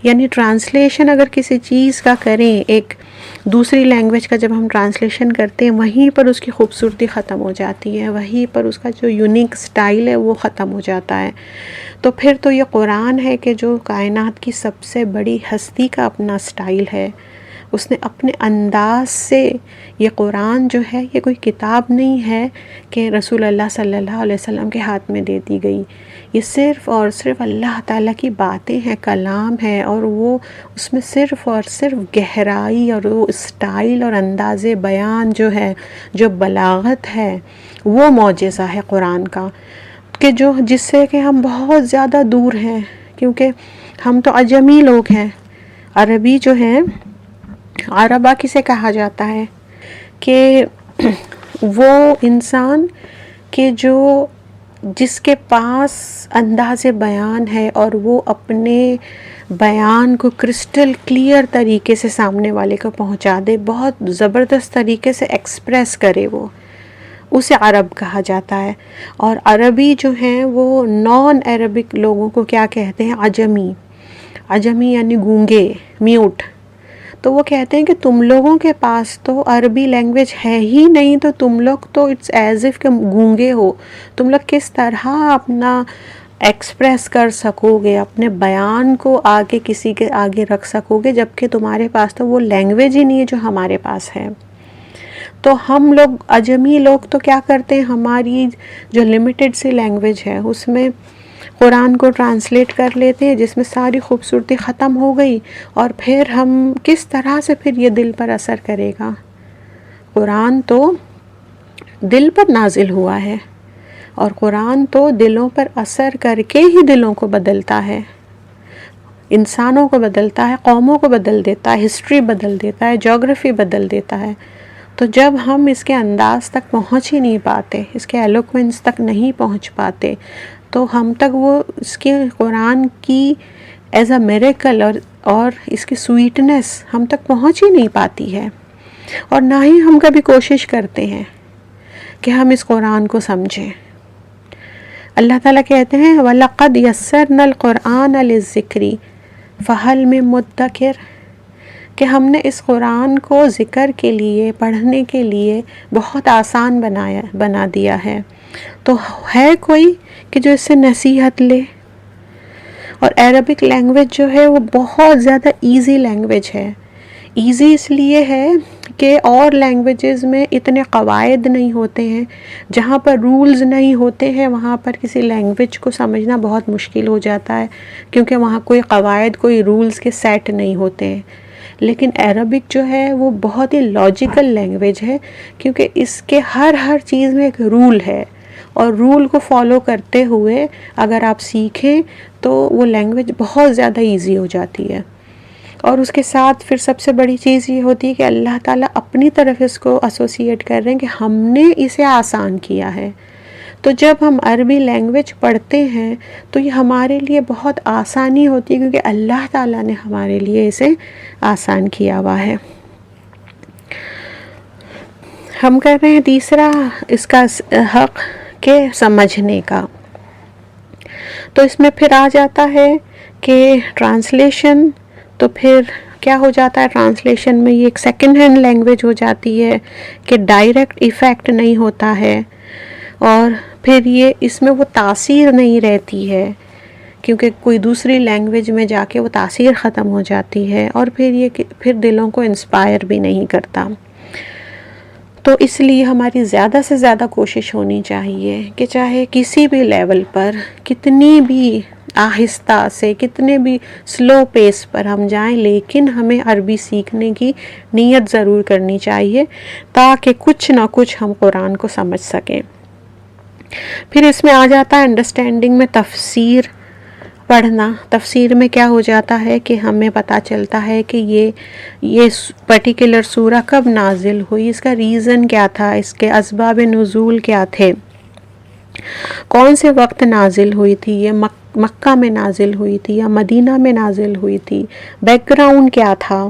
یعنی ٹرانسلیشن اگر کسی چیز کا کریں، ایک دوسری لینگویج کا جب ہم ٹرانسلیشن کرتے ہیں، وہیں پر اس کی خوبصورتی ختم ہو جاتی ہے، وہیں پر اس کا جو یونیک سٹائل ہے وہ ختم ہو جاتا ہے. تو پھر تو یہ قرآن ہے کہ جو کائنات کی سب سے بڑی ہستی کا اپنا سٹائل ہے، اس نے اپنے انداز سے، یہ قرآن جو ہے یہ کوئی کتاب نہیں ہے کہ رسول اللہ صلی اللہ علیہ وسلم کے ہاتھ میں دے دی گئی. یہ صرف اور صرف اللہ تعالیٰ کی باتیں ہیں، کلام ہے، اور وہ اس میں صرف اور صرف گہرائی اور وہ اسٹائل اور انداز بیان جو ہے، جو بلاغت ہے، وہ معجزہ ہے قرآن کا، کہ جس سے کہ ہم بہت زیادہ دور ہیں. کیونکہ ہم تو عجمی لوگ ہیں. عربی جو ہے، عربہ کسے کہا جاتا ہے کہ وہ انسان کہ جس کے پاس انداز بیان ہے اور وہ اپنے بیان کو کرسٹل کلیئر طریقے سے سامنے والے کو پہنچا دے، بہت زبردست طریقے سے ایکسپریس کرے، وہ اسے عرب کہا جاتا ہے. اور عربی جو ہیں وہ نان عربک لوگوں کو کیا کہتے ہیں؟ عجمی. عجمی یعنی گونگے، میوٹ. تو وہ کہتے ہیں کہ تم لوگوں کے پاس تو عربی لینگویج ہے ہی نہیں، تو تم لوگ تو اٹس ایز اف کہ گونگے ہو. تم لوگ کس طرح اپنا ایکسپریس کر سکو گے، اپنے بیان کو آگے کسی کے آگے رکھ سکو گے، جبکہ تمہارے پاس تو وہ لینگویج ہی نہیں ہے جو ہمارے پاس ہے. تو ہم لوگ عجمی لوگ تو کیا کرتے ہیں، ہماری جو لمیٹڈ سی لینگویج ہے اس میں قرآن کو ٹرانسلیٹ کر لیتے ہیں، جس میں ساری خوبصورتی ختم ہو گئی. اور پھر ہم کس طرح سے پھر یہ دل پر اثر کرے گا؟ قرآن تو دل پر نازل ہوا ہے، اور قرآن تو دلوں پر اثر کر کے ہی دلوں کو بدلتا ہے، انسانوں کو بدلتا ہے، قوموں کو بدل دیتا ہے، ہسٹری بدل دیتا ہے، جغرافی بدل دیتا ہے. تو جب ہم اس کے انداز تک پہنچ ہی نہیں پاتے، اس کے ایلوکوینس تک نہیں پہنچ پاتے، تو ہم تک وہ اس کے قرآن کی ایز اے میریکل اور اس کی سویٹنس ہم تک پہنچ ہی نہیں پاتی ہے. اور نہ ہی ہم کبھی کوشش کرتے ہیں کہ ہم اس قرآن کو سمجھیں. اللہ تعالیٰ کہتے ہیں وَلَقَدْ يَسَّرْنَا الْقُرْآنَ لِلذِّكْرِ فَهَلْ مِن مُدَّكِرٍ، کہ ہم نے اس قرآن کو ذکر کے لیے، پڑھنے کے لیے بہت آسان بنا دیا ہے. تو ہے کوئی کہ جو اس سے نصیحت لے؟ اور عربک لینگویج جو ہے وہ بہت زیادہ ایزی لینگویج ہے. ایزی اس لیے ہے کہ اور لینگویجز میں اتنے قواعد نہیں ہوتے ہیں، جہاں پر رولز نہیں ہوتے ہیں وہاں پر کسی لینگویج کو سمجھنا بہت مشکل ہو جاتا ہے، کیونکہ وہاں کوئی قواعد، کوئی رولز کے سیٹ نہیں ہوتے ہیں. لیکن عربک جو ہے وہ بہت ہی لاجیکل لینگویج ہے، کیونکہ اس کے ہر چیز میں ایک رول ہے، اور رول کو فالو کرتے ہوئے اگر آپ سیکھیں تو وہ لینگویج بہت زیادہ ایزی ہو جاتی ہے. اور اس کے ساتھ پھر سب سے بڑی چیز یہ ہوتی ہے کہ اللہ تعالیٰ اپنی طرف اس کو ایسوسیٹ کر رہے ہیں کہ ہم نے اسے آسان کیا ہے. تو جب ہم عربی لینگویج پڑھتے ہیں تو یہ ہمارے لیے بہت آسانی ہوتی ہے، کیونکہ اللہ تعالیٰ نے ہمارے لیے اسے آسان کیا ہوا ہے. ہم کر رہے ہیں تیسرا اس کا حق کے سمجھنے کا. تو اس میں پھر آ جاتا ہے کہ ٹرانسلیشن، تو پھر کیا ہو جاتا ہے ٹرانسلیشن میں؟ یہ ایک سیکنڈ ہینڈ لینگویج ہو جاتی ہے کہ ڈائریکٹ ایفیکٹ نہیں ہوتا ہے، اور پھر یہ اس میں وہ تاثیر نہیں رہتی ہے، کیونکہ کوئی دوسری لینگویج میں جا کے وہ تاثیر ختم ہو جاتی ہے، اور پھر دلوں کو انسپائر بھی نہیں کرتا. تو اس لیے ہماری زیادہ سے زیادہ کوشش ہونی چاہیے کہ چاہے کسی بھی لیول پر کتنی بھی آہستہ سے کتنے بھی سلو پیس پر ہم جائیں، لیکن ہمیں عربی سیکھنے کی نیت ضرور کرنی چاہیے تاکہ کچھ نہ کچھ ہم قرآن کو سمجھ سکیں۔ پھر اس میں آ جاتا ہے انڈرسٹینڈنگ میں تفسیر پڑھنا۔ تفسیر میں کیا ہو جاتا ہے کہ ہمیں پتہ چلتا ہے کہ یہ پرٹیکولر سورہ کب نازل ہوئی، اس کا ریزن کیا تھا، اس کے اسباب نزول کیا تھے، کون سے وقت نازل ہوئی تھی، یہ مکہ میں نازل ہوئی تھی یا مدینہ میں نازل ہوئی تھی، بیک گراؤنڈ کیا تھا،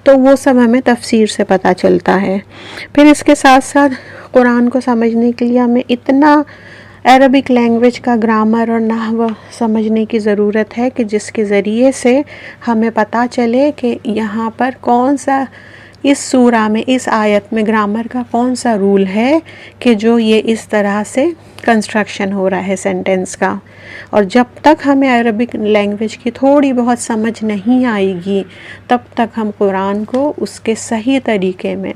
تو وہ سب ہمیں تفسیر سے پتہ چلتا ہے۔ پھر اس کے ساتھ ساتھ قرآن کو سمجھنے کے لیے ہمیں اتنا عربک لینگویج کا گرامر اور نحو سمجھنے کی ضرورت ہے کہ جس کے ذریعے سے ہمیں پتہ چلے کہ یہاں پر کون سا، اس سورہ میں، اس آیت میں گرامر کا کون سا رول ہے کہ جو یہ اس طرح سے کنسٹرکشن ہو رہا ہے سینٹنس کا۔ اور جب تک ہمیں عربک لینگویج کی تھوڑی بہت سمجھ نہیں آئے گی تب تک ہم قرآن کو اس کے صحیح طریقے میں،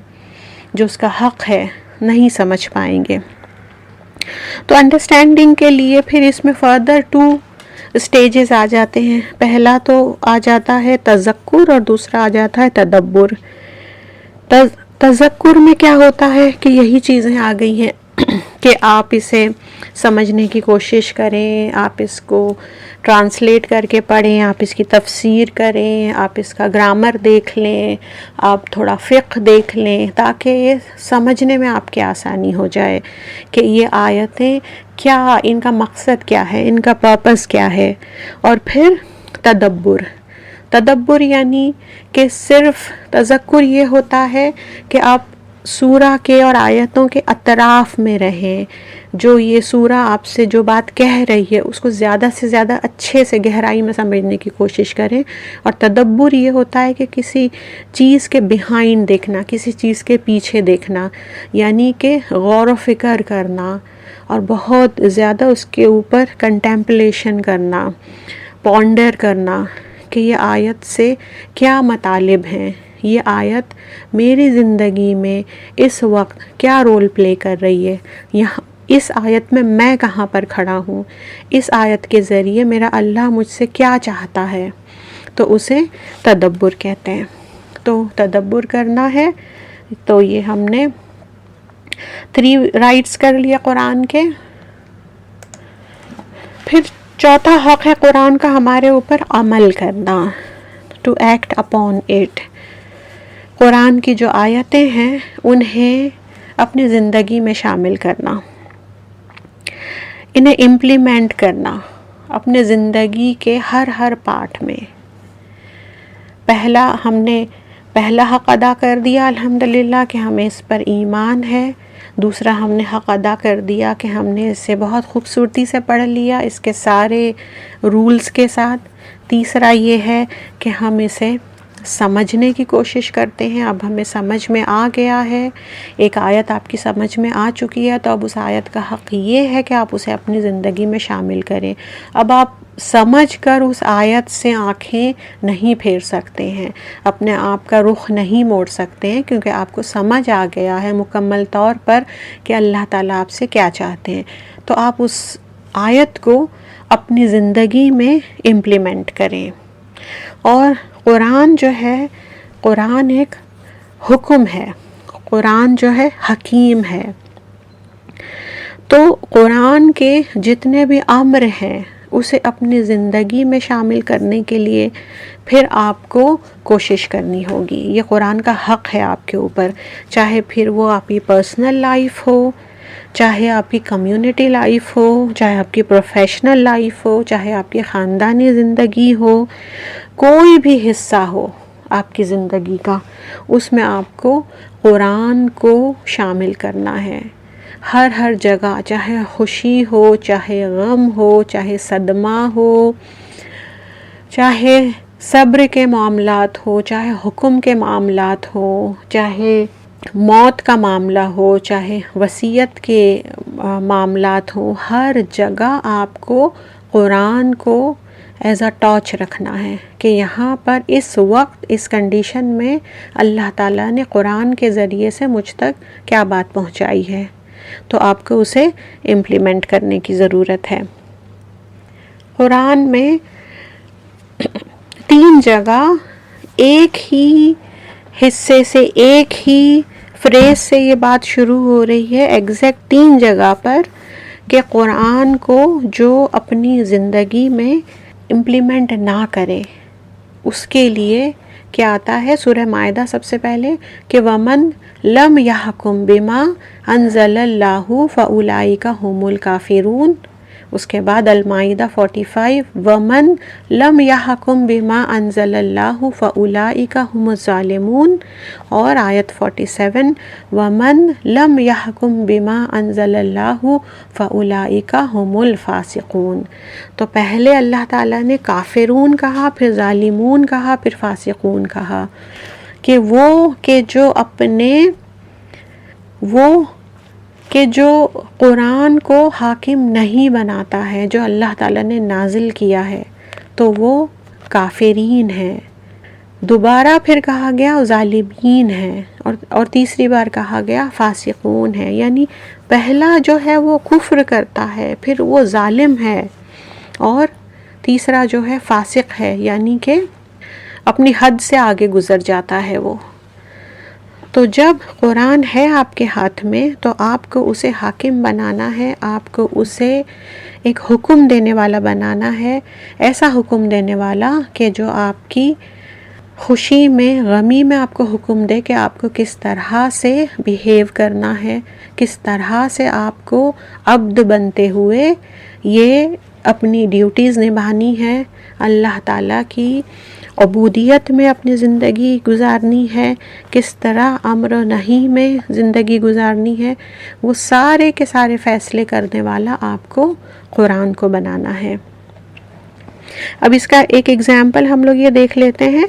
جو اس کا حق ہے، نہیں سمجھ پائیں گے۔ تو انڈرسٹینڈنگ کے لیے پھر اس میں فردر 2 اسٹیجز آ جاتے ہیں۔ پہلا تو آ جاتا ہے تذکر اور دوسرا آ جاتا ہے تدبر۔ تذکر میں کیا ہوتا ہے کہ یہی چیزیں آ گئی ہیں کہ آپ اسے سمجھنے کی کوشش کریں، آپ اس کو ٹرانسلیٹ کر کے پڑھیں، آپ اس کی تفسیر کریں، آپ اس کا گرامر دیکھ لیں، آپ تھوڑا فقہ دیکھ لیں، تاکہ یہ سمجھنے میں آپ کی آسانی ہو جائے کہ یہ آیتیں کیا، ان کا مقصد کیا ہے، ان کا پرپس کیا ہے۔ اور پھر تدبر یعنی کہ صرف تذکر یہ ہوتا ہے کہ آپ سورہ کے اور آیتوں کے اطراف میں رہیں، جو یہ سورہ آپ سے جو بات کہہ رہی ہے اس کو زیادہ سے زیادہ اچھے سے گہرائی میں سمجھنے کی کوشش کریں۔ اور تدبر یہ ہوتا ہے کہ کسی چیز کے بیہائنڈ دیکھنا، کسی چیز کے پیچھے دیکھنا، یعنی کہ غور و فکر کرنا اور بہت زیادہ اس کے اوپر کنٹمپلیشن کرنا، پونڈر کرنا کہ یہ آیت سے کیا مطالب ہیں، یہ آیت میری زندگی میں اس وقت کیا رول پلے کر رہی ہے، یہاں اس آیت میں کہاں پر کھڑا ہوں، اس آیت کے ذریعے میرا اللہ مجھ سے کیا چاہتا ہے، تو اسے تدبر کہتے ہیں۔ تو تدبر کرنا ہے تو یہ ہم نے 3 رائٹس کر لیا قرآن کے۔ پھر چوتھا حق ہے قرآن کا ہمارے اوپر عمل کرنا، ٹو ایکٹ اپون اٹ۔ قرآن کی جو آیتیں ہیں انہیں اپنی زندگی میں شامل کرنا، انہیں امپلیمنٹ کرنا اپنے زندگی کے ہر پارٹ میں۔ ہم نے پہلا حق ادا کر دیا الحمدللہ کہ ہمیں اس پر ایمان ہے۔ دوسرا ہم نے حق ادا کر دیا کہ ہم نے اسے بہت خوبصورتی سے پڑھ لیا، اس کے سارے رولز کے ساتھ۔ تیسرا یہ ہے کہ ہم اسے سمجھنے کی کوشش کرتے ہیں، اب ہمیں سمجھ میں آ گیا ہے، ایک آیت آپ کی سمجھ میں آ چکی ہے، تو اب اس آیت کا حق یہ ہے کہ آپ اسے اپنی زندگی میں شامل کریں۔ اب آپ سمجھ کر اس آیت سے آنکھیں نہیں پھیر سکتے ہیں، اپنے آپ کا رخ نہیں موڑ سکتے ہیں، کیونکہ آپ کو سمجھ آ گیا ہے مکمل طور پر کہ اللہ تعالیٰ آپ سے کیا چاہتے ہیں۔ تو آپ اس آیت کو اپنی زندگی میں امپلیمنٹ کریں۔ اور قرآن جو ہے، قرآن ایک حکم ہے، قرآن جو ہے حکیم ہے، تو قرآن کے جتنے بھی امر ہیں اسے اپنی زندگی میں شامل کرنے کے لیے پھر آپ کو کوشش کرنی ہوگی۔ یہ قرآن کا حق ہے آپ کے اوپر، چاہے پھر وہ آپ کی پرسنل لائف ہو، چاہے آپ کی کمیونٹی لائف ہو، چاہے آپ کی پروفیشنل لائف ہو، چاہے آپ کی خاندانی زندگی ہو، کوئی بھی حصہ ہو آپ کی زندگی کا، اس میں آپ کو قرآن کو شامل کرنا ہے۔ ہر جگہ، چاہے خوشی ہو، چاہے غم ہو، چاہے صدمہ ہو، چاہے صبر کے معاملات ہو، چاہے حکم کے معاملات ہو، چاہے موت کا معاملہ ہو، چاہے وصیت کے معاملات ہوں، ہر جگہ آپ کو قرآن کو ایز اے ٹارچ رکھنا ہے کہ یہاں پر اس وقت اس کنڈیشن میں اللہ تعالیٰ نے قرآن کے ذریعے سے مجھ تک کیا بات پہنچائی ہے، تو آپ کو اسے امپلیمنٹ کرنے کی ضرورت ہے۔ قرآن میں 3 جگہ ایک ہی حصے سے ایک ہی فریز سے یہ بات شروع ہو رہی ہے، ایگزیکٹ 3 جگہ پر، کہ قرآن کو جو اپنی زندگی میں امپلیمنٹ نہ کرے اس کے لیے کیا آتا ہے. سورہ مائدہ سب سے پہلے کہ وَمَن لَمْ يَحْكُمْ بِمَا أَنزَلَ اللَّهُ فَأُولَئِكَ هُمُ الْكَافِرُونَ. اس کے بعد المائدہ 45 وَمَن لَمْ يَحْكُمْ بِمَا أَنزَلَ اللَّهُ فَأُولَئِكَ هُمُ الظَّالِمُونَ. اور آیت 47 وَمَن لَمْ يَحْكُمْ بِمَا أَنزَلَ اللَّهُ فَأُولَئِكَ هُمُ الْفَاسِقُونَ. تو پہلے اللہ تعالیٰ نے کافرون کہا، پھر ظالمون کہا، پھر فاسقون کہا، کہ جو قرآن کو حاکم نہیں بناتا ہے، جو اللہ تعالیٰ نے نازل کیا ہے، تو وہ کافرین ہیں. دوبارہ پھر کہا گیا ظالمین ہیں، اور تیسری بار کہا گیا فاسقون ہیں. یعنی پہلا جو ہے وہ کفر کرتا ہے، پھر وہ ظالم ہے، اور تیسرا جو ہے فاسق ہے، یعنی کہ اپنی حد سے آگے گزر جاتا ہے وہ. تو جب قرآن ہے آپ کے ہاتھ میں تو آپ کو اسے حاکم بنانا ہے، آپ کو اسے ایک حکم دینے والا بنانا ہے، ایسا حکم دینے والا کہ جو آپ کی خوشی میں، غمی میں آپ کو حکم دے کہ آپ کو کس طرح سے بیہیو کرنا ہے، کس طرح سے آپ کو عبد بنتے ہوئے یہ اپنی ڈیوٹیز نبھانی ہے، اللہ تعالیٰ کی عبودیت میں اپنی زندگی گزارنی ہے، کس طرح امر و نہی میں زندگی گزارنی ہے. وہ سارے کے سارے فیصلے کرنے والا آپ کو قرآن کو بنانا ہے. اب اس کا ایک ایگزامپل ہم لوگ یہ دیکھ لیتے ہیں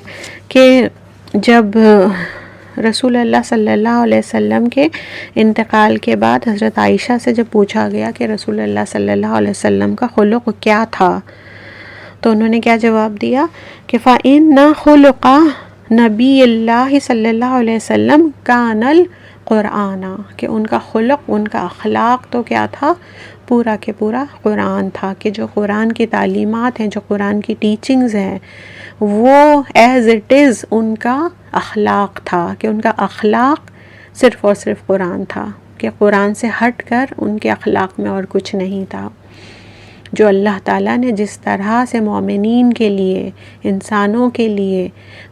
کہ جب رسول اللہ صلی اللہ علیہ وسلم کے انتقال کے بعد حضرت عائشہ سے جب پوچھا گیا کہ رسول اللہ صلی اللہ علیہ وسلم کا خلق کیا تھا، تو انہوں نے کیا جواب دیا کہ فَإِنَّ خُلُقَ نبی اللہ صلی اللہ علیہ وسلم کان القرآن، کہ ان کا خلق، ان کا اخلاق تو کیا تھا، پورا کے پورا قرآن تھا. کہ جو قرآن کی تعلیمات ہیں، جو قرآن کی ٹیچنگز ہیں، وہ ایز اٹ از ان کا اخلاق تھا، کہ ان کا اخلاق صرف اور صرف قرآن تھا، کہ قرآن سے ہٹ کر ان کے اخلاق میں اور کچھ نہیں تھا. جو اللہ تعالیٰ نے جس طرح سے مومنین کے لیے، انسانوں کے لیے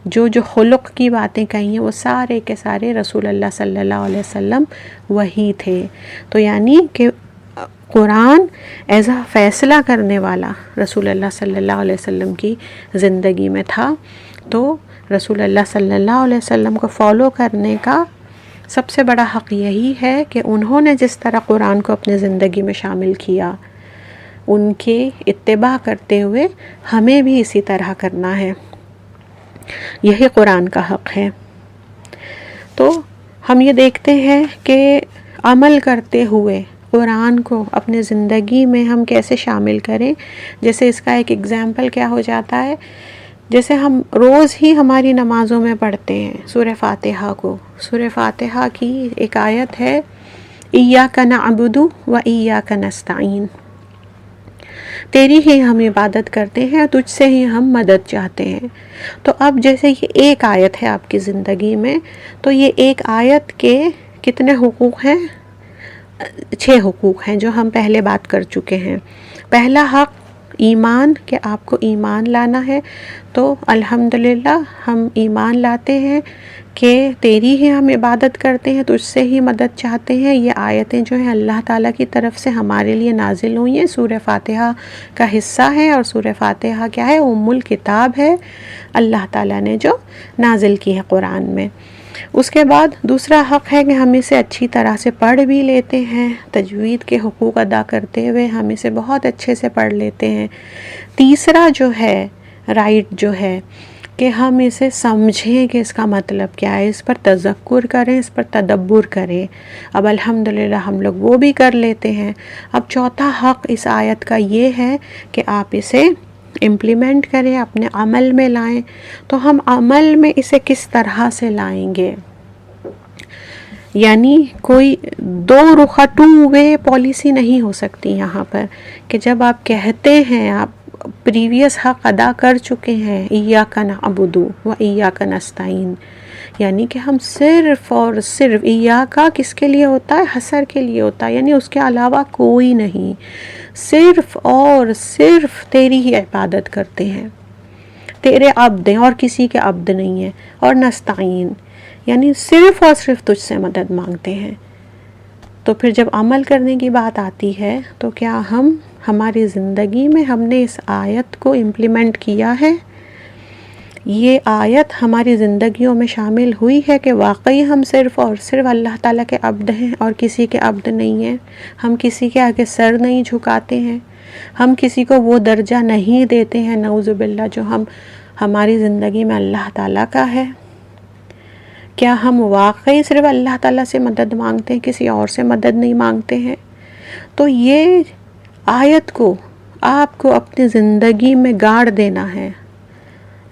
جو خلق کی باتیں کہی ہیں، وہ سارے کے سارے رسول اللہ صلی اللہ علیہ وسلم وہی تھے. تو یعنی کہ قرآن ایز اے فیصلہ کرنے والا رسول اللہ صلی اللہ علیہ وسلم کی زندگی میں تھا. تو رسول اللہ صلی اللہ علیہ وسلم کو فالو کرنے کا سب سے بڑا حق یہی ہے کہ انہوں نے جس طرح قرآن کو اپنی زندگی میں شامل کیا، ان کے اتباع کرتے ہوئے ہمیں بھی اسی طرح کرنا ہے. یہی قرآن کا حق ہے. تو ہم یہ دیکھتے ہیں کہ عمل کرتے ہوئے قرآن کو اپنے زندگی میں ہم کیسے شامل کریں. جیسے اس کا ایک ایگزامپل کیا ہو جاتا ہے، جیسے ہم روز ہی ہماری نمازوں میں پڑھتے ہیں سورہ فاتحہ کو. سورہ فاتحہ کی ایک آیت ہے ایاک نعبد و ایاک نستعین، تیری ہی ہم عبادت کرتے ہیں اور تجھ سے ہی ہم مدد چاہتے ہیں. تو اب جیسے یہ ایک آیت ہے آپ کی زندگی میں، تو یہ ایک آیت کے کتنے حقوق ہیں؟ 6 حقوق ہیں جو ہم پہلے بات کر چکے ہیں. پہلا حق ایمان، کہ آپ کو ایمان لانا ہے. تو الحمدللہ ہم ایمان لاتے ہیں کہ تیری ہی ہم عبادت کرتے ہیں، تجھ سے ہی مدد چاہتے ہیں. یہ آیتیں جو ہیں اللہ تعالیٰ کی طرف سے ہمارے لیے نازل ہوئی ہیں، سورہ فاتحہ کا حصہ ہے. اور سورہ فاتحہ کیا ہے؟ ام الکتاب ہے، اللہ تعالیٰ نے جو نازل کی ہے قرآن میں. اس کے بعد دوسرا حق ہے کہ ہم اسے اچھی طرح سے پڑھ بھی لیتے ہیں، تجوید کے حقوق ادا کرتے ہوئے ہم اسے بہت اچھے سے پڑھ لیتے ہیں. تیسرا جو ہے رائٹ جو ہے کہ ہم اسے سمجھیں کہ اس کا مطلب کیا ہے، اس پر تذکر کریں، اس پر تدبر کریں. اب الحمدللہ ہم لوگ وہ بھی کر لیتے ہیں. اب چوتھا حق اس آیت کا یہ ہے کہ آپ اسے امپلیمنٹ کریں، اپنے عمل میں لائیں. تو ہم عمل میں اسے کس طرح سے لائیں گے؟ یعنی کوئی 2 رخا 2 وے پالیسی نہیں ہو سکتی یہاں پر، کہ جب آپ کہتے ہیں، آپ پریویس حق ادا کر چکے ہیں، ایاک نعبد و ایاک نستعین، یعنی کہ ہم صرف اور صرف ایاک کس کے لیے ہوتا ہے؟ حصر کے لیے ہوتا ہے، یعنی اس کے علاوہ کوئی نہیں، صرف اور صرف تیری ہی عبادت کرتے ہیں، تیرے عبد ہیں اور کسی کے عبد نہیں ہیں، اور نستعین یعنی صرف اور صرف تجھ سے مدد مانگتے ہیں۔ تو پھر جب عمل کرنے کی بات آتی ہے تو کیا ہماری زندگی میں ہم نے اس آیت کو امپلیمنٹ کیا ہے؟ یہ آیت ہماری زندگیوں میں شامل ہوئی ہے کہ واقعی ہم صرف اور صرف اللہ تعالیٰ کے عبد ہیں اور کسی کے عبد نہیں ہیں، ہم کسی کے آگے سر نہیں جھکاتے ہیں، ہم کسی کو وہ درجہ نہیں دیتے ہیں نعوذ باللہ جو ہماری زندگی میں اللہ تعالیٰ کا ہے۔ کیا ہم واقعی صرف اللہ تعالیٰ سے مدد مانگتے ہیں، کسی اور سے مدد نہیں مانگتے ہیں؟ تو یہ آیت کو آپ کو اپنی زندگی میں گاڑ دینا ہے،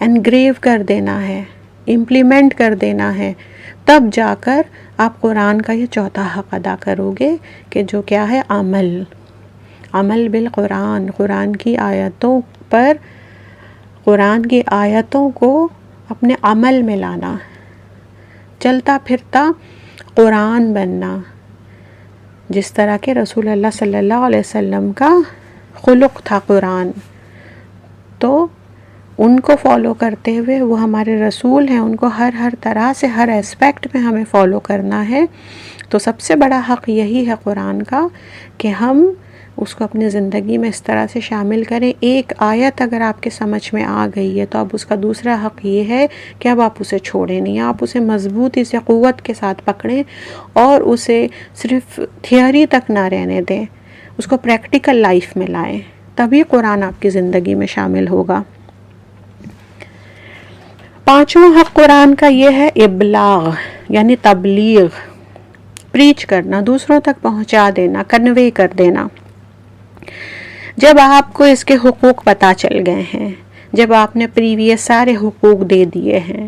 انگریو کر دینا ہے، امپلیمنٹ کر دینا ہے، تب جا کر آپ قرآن کا یہ چوتھا حق ادا کرو گے کہ جو کیا ہے؟ عمل بالقرآن، قرآن کی آیتوں پر، قرآن کی آیتوں کو اپنے عمل میں لانا، چلتا پھرتا قرآن بننا، جس طرح کہ رسول اللہ صلی اللہ علیہ وسلم کا خلق تھا قرآن، تو ان کو فالو کرتے ہوئے، وہ ہمارے رسول ہیں، ان کو ہر طرح سے ہر اسپیکٹ میں ہمیں فالو کرنا ہے۔ تو سب سے بڑا حق یہی ہے قرآن کا کہ ہم اس کو اپنی زندگی میں اس طرح سے شامل کریں۔ ایک آیت اگر آپ کے سمجھ میں آ گئی ہے تو اب اس کا دوسرا حق یہ ہے کہ اب آپ اسے چھوڑیں نہیں، آپ اسے مضبوطی سے قوت کے ساتھ پکڑیں اور اسے صرف تھیوری تک نہ رہنے دیں، اس کو پریکٹیکل لائف میں لائیں، تبھی قرآن آپ کی زندگی میں شامل ہوگا۔ پانچواں حق قرآن کا یہ ہے ابلاغ، یعنی تبلیغ، پریچ کرنا، دوسروں تک پہنچا دینا، کنوے کر دینا۔ جب آپ کو اس کے حقوق پتہ چل گئے ہیں، جب آپ نے پریویس سارے حقوق دے دیے ہیں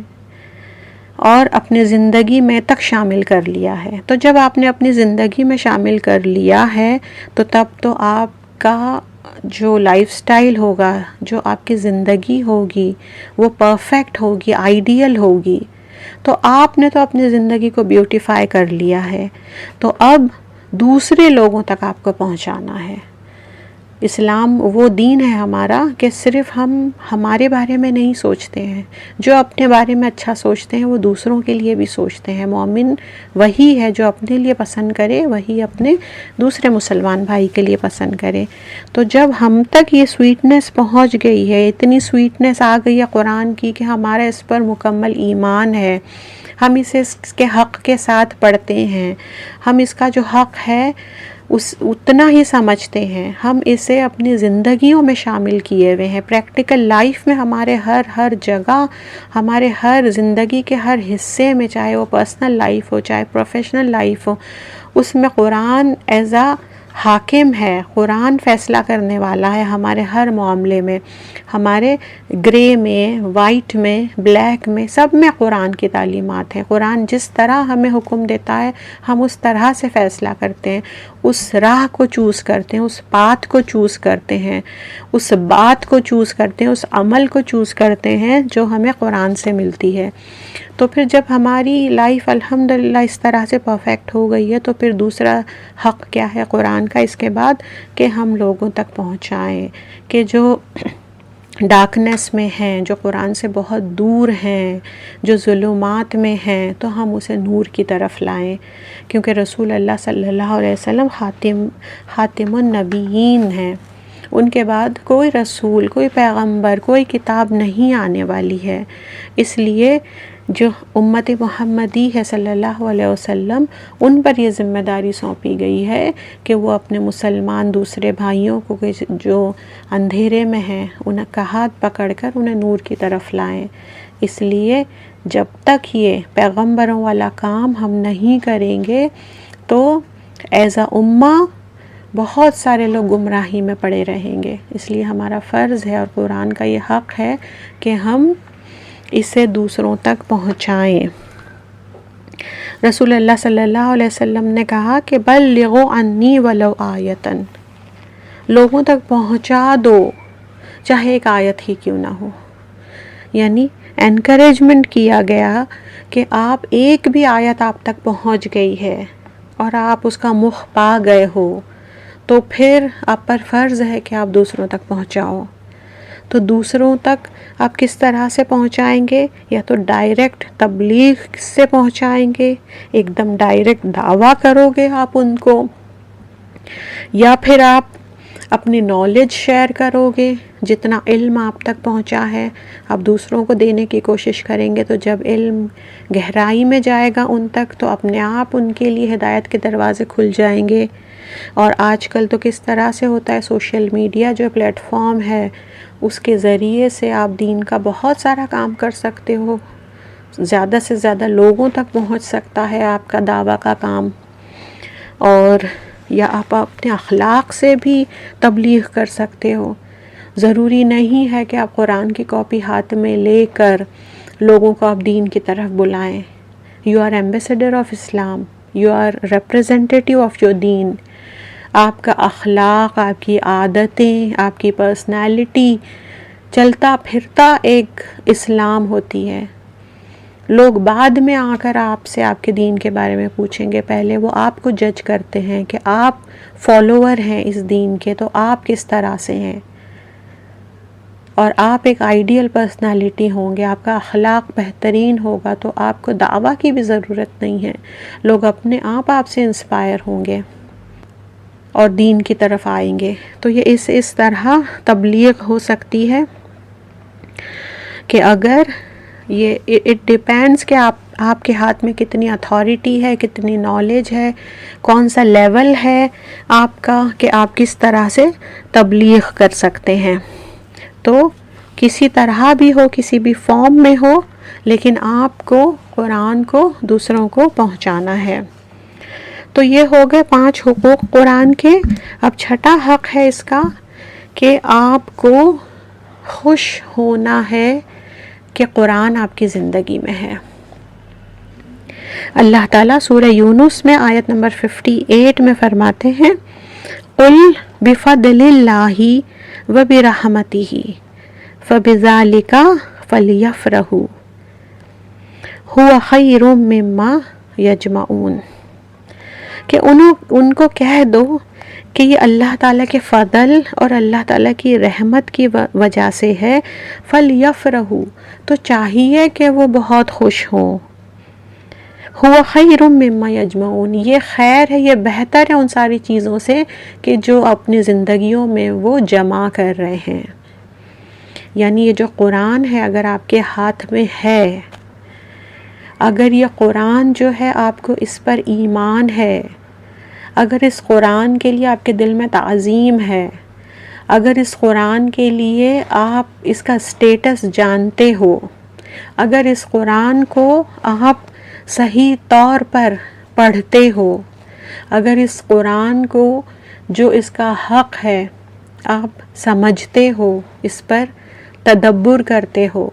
اور اپنی زندگی میں تک شامل کر لیا ہے، تو جب آپ نے اپنی زندگی میں شامل کر لیا ہے تو تب تو آپ کا جو لائف سٹائل ہوگا، جو آپ کی زندگی ہوگی وہ پرفیکٹ ہوگی، آئیڈیل ہوگی۔ تو آپ نے تو اپنی زندگی کو بیوٹیفائی کر لیا ہے، تو اب دوسرے لوگوں تک آپ کو پہنچانا ہے۔ اسلام وہ دین ہے ہمارا کہ صرف ہم ہمارے بارے میں نہیں سوچتے ہیں، جو اپنے بارے میں اچھا سوچتے ہیں وہ دوسروں کے لیے بھی سوچتے ہیں۔ مومن وہی ہے جو اپنے لیے پسند کرے، وہی اپنے دوسرے مسلمان بھائی کے لیے پسند کرے۔ تو جب ہم تک یہ سویٹنس پہنچ گئی ہے، اتنی سویٹنس آ گئی ہے قرآن کی کہ ہمارا اس پر مکمل ایمان ہے، ہم اسے اس کے حق کے ساتھ پڑھتے ہیں، ہم اس کا جو حق ہے اتنا ہی سمجھتے ہیں، ہم اسے اپنی زندگیوں میں شامل کیے ہوئے ہیں، پریکٹیکل لائف میں ہمارے ہر جگہ، ہمارے ہر زندگی کے ہر حصے میں، چاہے وہ پرسنل لائف ہو چاہے پروفیشنل لائف ہو، اس میں قرآن ایز اے حاکم ہے، قرآن فیصلہ کرنے والا ہے ہمارے ہر معاملے میں، ہمارے گرے میں، وائٹ میں، بلیک میں، سب میں قرآن کی تعلیمات ہیں۔ قرآن جس طرح ہمیں حکم دیتا ہے ہم اس طرح سے فیصلہ کرتے ہیں، اس راہ کو چوز کرتے ہیں، اس پاتھ کو چوز کرتے ہیں، اس بات کو چوز کرتے ہیں، اس عمل کو چوز کرتے ہیں جو ہمیں قرآن سے ملتی ہے۔ تو پھر جب ہماری لائف الحمدللہ اس طرح سے پرفیکٹ ہو گئی ہے تو پھر دوسرا حق کیا ہے قرآن کا اس کے بعد؟ کہ ہم لوگوں تک پہنچائیں، کہ جو ڈارکنیس میں ہیں، جو قرآن سے بہت دور ہیں، جو ظلمات میں ہیں، تو ہم اسے نور کی طرف لائیں، کیونکہ رسول اللہ صلی اللہ علیہ وسلم خاتم النبیین ہیں، ان کے بعد کوئی رسول، کوئی پیغمبر، کوئی کتاب نہیں آنے والی ہے۔ اس لیے جو امت محمدی ہے صلی اللہ علیہ وسلم، ان پر یہ ذمہ داری سونپی گئی ہے کہ وہ اپنے مسلمان دوسرے بھائیوں کو جو اندھیرے میں ہیں ان کا ہاتھ پکڑ کر انہیں نور کی طرف لائیں۔ اس لیے جب تک یہ پیغمبروں والا کام ہم نہیں کریں گے تو ایز اے امہ بہت سارے لوگ گمراہی میں پڑے رہیں گے۔ اس لیے ہمارا فرض ہے اور قرآن کا یہ حق ہے کہ ہم اسے دوسروں تک پہنچائیں۔ رسول اللہ صلی اللہ علیہ وسلم نے کہا کہ بلغوا عنی ولو آیۃ، لوگوں تک پہنچا دو چاہے ایک آیت ہی کیوں نہ ہو. یعنی انکریجمنٹ کیا گیا کہ آپ ایک بھی آیت آپ تک پہنچ گئی ہے اور آپ اس کا مخ پا گئے ہو تو پھر آپ پر فرض ہے کہ آپ دوسروں تک پہنچاؤ. تو دوسروں تک آپ کس طرح سے پہنچائیں گے؟ یا تو ڈائریکٹ تبلیغ سے پہنچائیں گے، ایک دم ڈائریکٹ دعویٰ کرو گے آپ ان کو، یا پھر آپ اپنی نالج شیئر کرو گے، جتنا علم آپ تک پہنچا ہے آپ دوسروں کو دینے کی کوشش کریں گے. تو جب علم گہرائی میں جائے گا ان تک تو اپنے آپ ان کے لیے ہدایت کے دروازے کھل جائیں گے. اور آج کل تو کس طرح سے ہوتا ہے، سوشل میڈیا جو پلیٹ فارم ہے اس کے ذریعے سے آپ دین کا بہت سارا کام کر سکتے ہو، زیادہ سے زیادہ لوگوں تک پہنچ سکتا ہے آپ کا دعویٰ کا کام. اور یا آپ اپنے اخلاق سے بھی تبلیغ کر سکتے ہو. ضروری نہیں ہے کہ آپ قرآن کی کاپی ہاتھ میں لے کر لوگوں کو آپ دین کی طرف بلائیں. You are ambassador of Islam, you are representative of your دین. آپ کا اخلاق، آپ کی عادتیں، آپ کی پرسنالٹی چلتا پھرتا ایک اسلام ہوتی ہے. لوگ بعد میں آ کر آپ سے آپ کے دین کے بارے میں پوچھیں گے، پہلے وہ آپ کو جج کرتے ہیں کہ آپ فالوور ہیں اس دین کے تو آپ کس طرح سے ہیں. اور آپ ایک آئیڈیل پرسنالٹی ہوں گے، آپ کا اخلاق بہترین ہوگا تو آپ کو دعویٰ کی بھی ضرورت نہیں ہے. لوگ اپنے آپ سے انسپائر ہوں گے اور دین کی طرف آئیں گے. تو یہ اس طرح تبلیغ ہو سکتی ہے کہ اگر یہ اٹ ڈیپینڈس کہ آپ کے ہاتھ میں کتنی اتھارٹی ہے، کتنی نالج ہے، کون سا لیول ہے آپ کا کہ آپ کس طرح سے تبلیغ کر سکتے ہیں. تو کسی طرح بھی ہو، کسی بھی فارم میں ہو، لیکن آپ کو قرآن کو دوسروں کو پہنچانا ہے. تو یہ ہو گئے 5 حقوق قرآن کے. اب 6واں حق ہے اس کا کہ آپ کو خوش ہونا ہے کہ قرآن آپ کی زندگی میں ہے. اللہ تعالیٰ سورہ یونس میں آیت نمبر 58 میں فرماتے ہیں، قُلْ بِفَضْلِ اللَّهِ وَبِرَحْمَتِهِ فَبِذَلِكَ فَلْيَفْرَحُوا هُوَ خَيْرٌ مِّمَّا يَجْمَعُونَ. کہ ان کو کہہ دو کہ یہ اللہ تعالیٰ کے فضل اور اللہ تعالیٰ کی رحمت کی وجہ سے ہے. فَلْيَفْرَحُوا تو چاہیے کہ وہ بہت خوش ہوں. هُوَ خَيْرٌ مِّمَّا يَجْمَعُونَ یہ خیر ہے، یہ بہتر ہے ان ساری چیزوں سے کہ جو اپنی زندگیوں میں وہ جمع کر رہے ہیں. یعنی یہ جو قرآن ہے اگر آپ کے ہاتھ میں ہے، اگر یہ قرآن جو ہے آپ کو اس پر ایمان ہے، اگر اس قرآن کے لیے آپ کے دل میں تعظیم ہے، اگر اس قرآن کے لیے آپ اس کا سٹیٹس جانتے ہو، اگر اس قرآن کو آپ صحیح طور پر پڑھتے ہو، اگر اس قرآن کو جو اس کا حق ہے آپ سمجھتے ہو، اس پر تدبر کرتے ہو،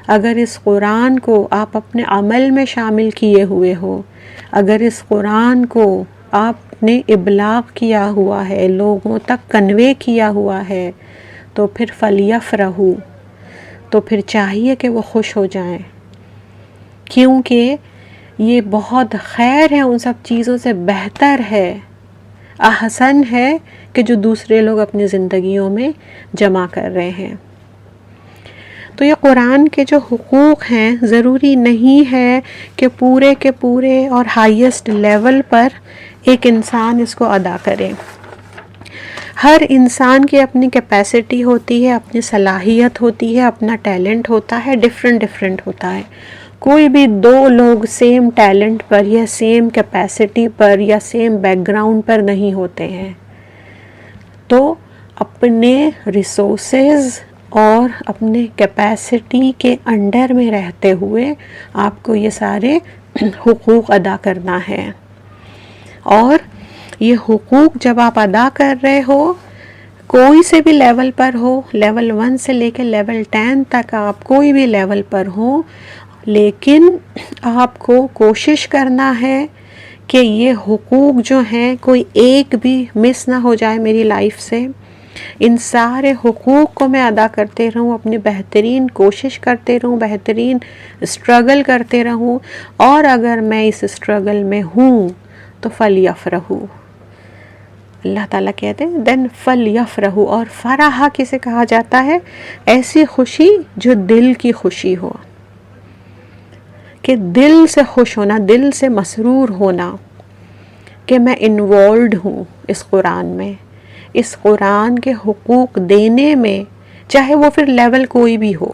اگر اس قرآن کو آپ اپنے عمل میں شامل کیے ہوئے ہو، اگر اس قرآن کو آپ نے ابلاغ کیا ہوا ہے، لوگوں تک کنوے کیا ہوا ہے، تو پھر فَلْيَفْرَحُوا تو پھر چاہیے کہ وہ خوش ہو جائیں. کیونکہ یہ بہت خیر ہے، ان سب چیزوں سے بہتر ہے، احسن ہے کہ جو دوسرے لوگ اپنی زندگیوں میں جمع کر رہے ہیں. تو یہ قرآن کے جو حقوق ہیں ضروری نہیں ہے کہ پورے کے پورے اور ہائیسٹ لیول پر ایک انسان اس کو ادا کرے. ہر انسان کی اپنی کیپیسٹی ہوتی ہے، اپنی صلاحیت ہوتی ہے، اپنا ٹیلنٹ ہوتا ہے، ڈیفرنٹ ہوتا ہے. کوئی بھی 2 لوگ سیم ٹیلنٹ پر یا سیم کیپیسٹی پر یا سیم بیک گراؤنڈ پر نہیں ہوتے ہیں. تو اپنے ریسورسز اور اپنے کیپیسٹی کے انڈر میں رہتے ہوئے آپ کو یہ سارے حقوق ادا کرنا ہے. اور یہ حقوق جب آپ ادا کر رہے ہو، کوئی سے بھی لیول پر ہو، لیول 1 سے لے کے لیول 10 تک آپ کوئی بھی لیول پر ہو، لیکن آپ کو کوشش کرنا ہے کہ یہ حقوق جو ہیں کوئی ایک بھی مس نہ ہو جائے میری لائف سے. ان سارے حقوق کو میں ادا کرتے رہوں، اپنی بہترین کوشش کرتے رہوں، بہترین اسٹرگل کرتے رہوں، اور اگر میں اس اسٹرگل میں ہوں تو فَلْيَفْرَحُوا، اللہ تعالیٰ کہتے ہیں دین فَلْيَفْرَحُوا، اور فرح کسے کہا جاتا ہے؟ ایسی خوشی جو دل کی خوشی ہو، کہ دل سے خوش ہونا، دل سے مسرور ہونا کہ میں انوالوڈ ہوں اس قرآن میں، اس قرآن کے حقوق دینے میں، چاہے وہ پھر لیول کوئی بھی ہو،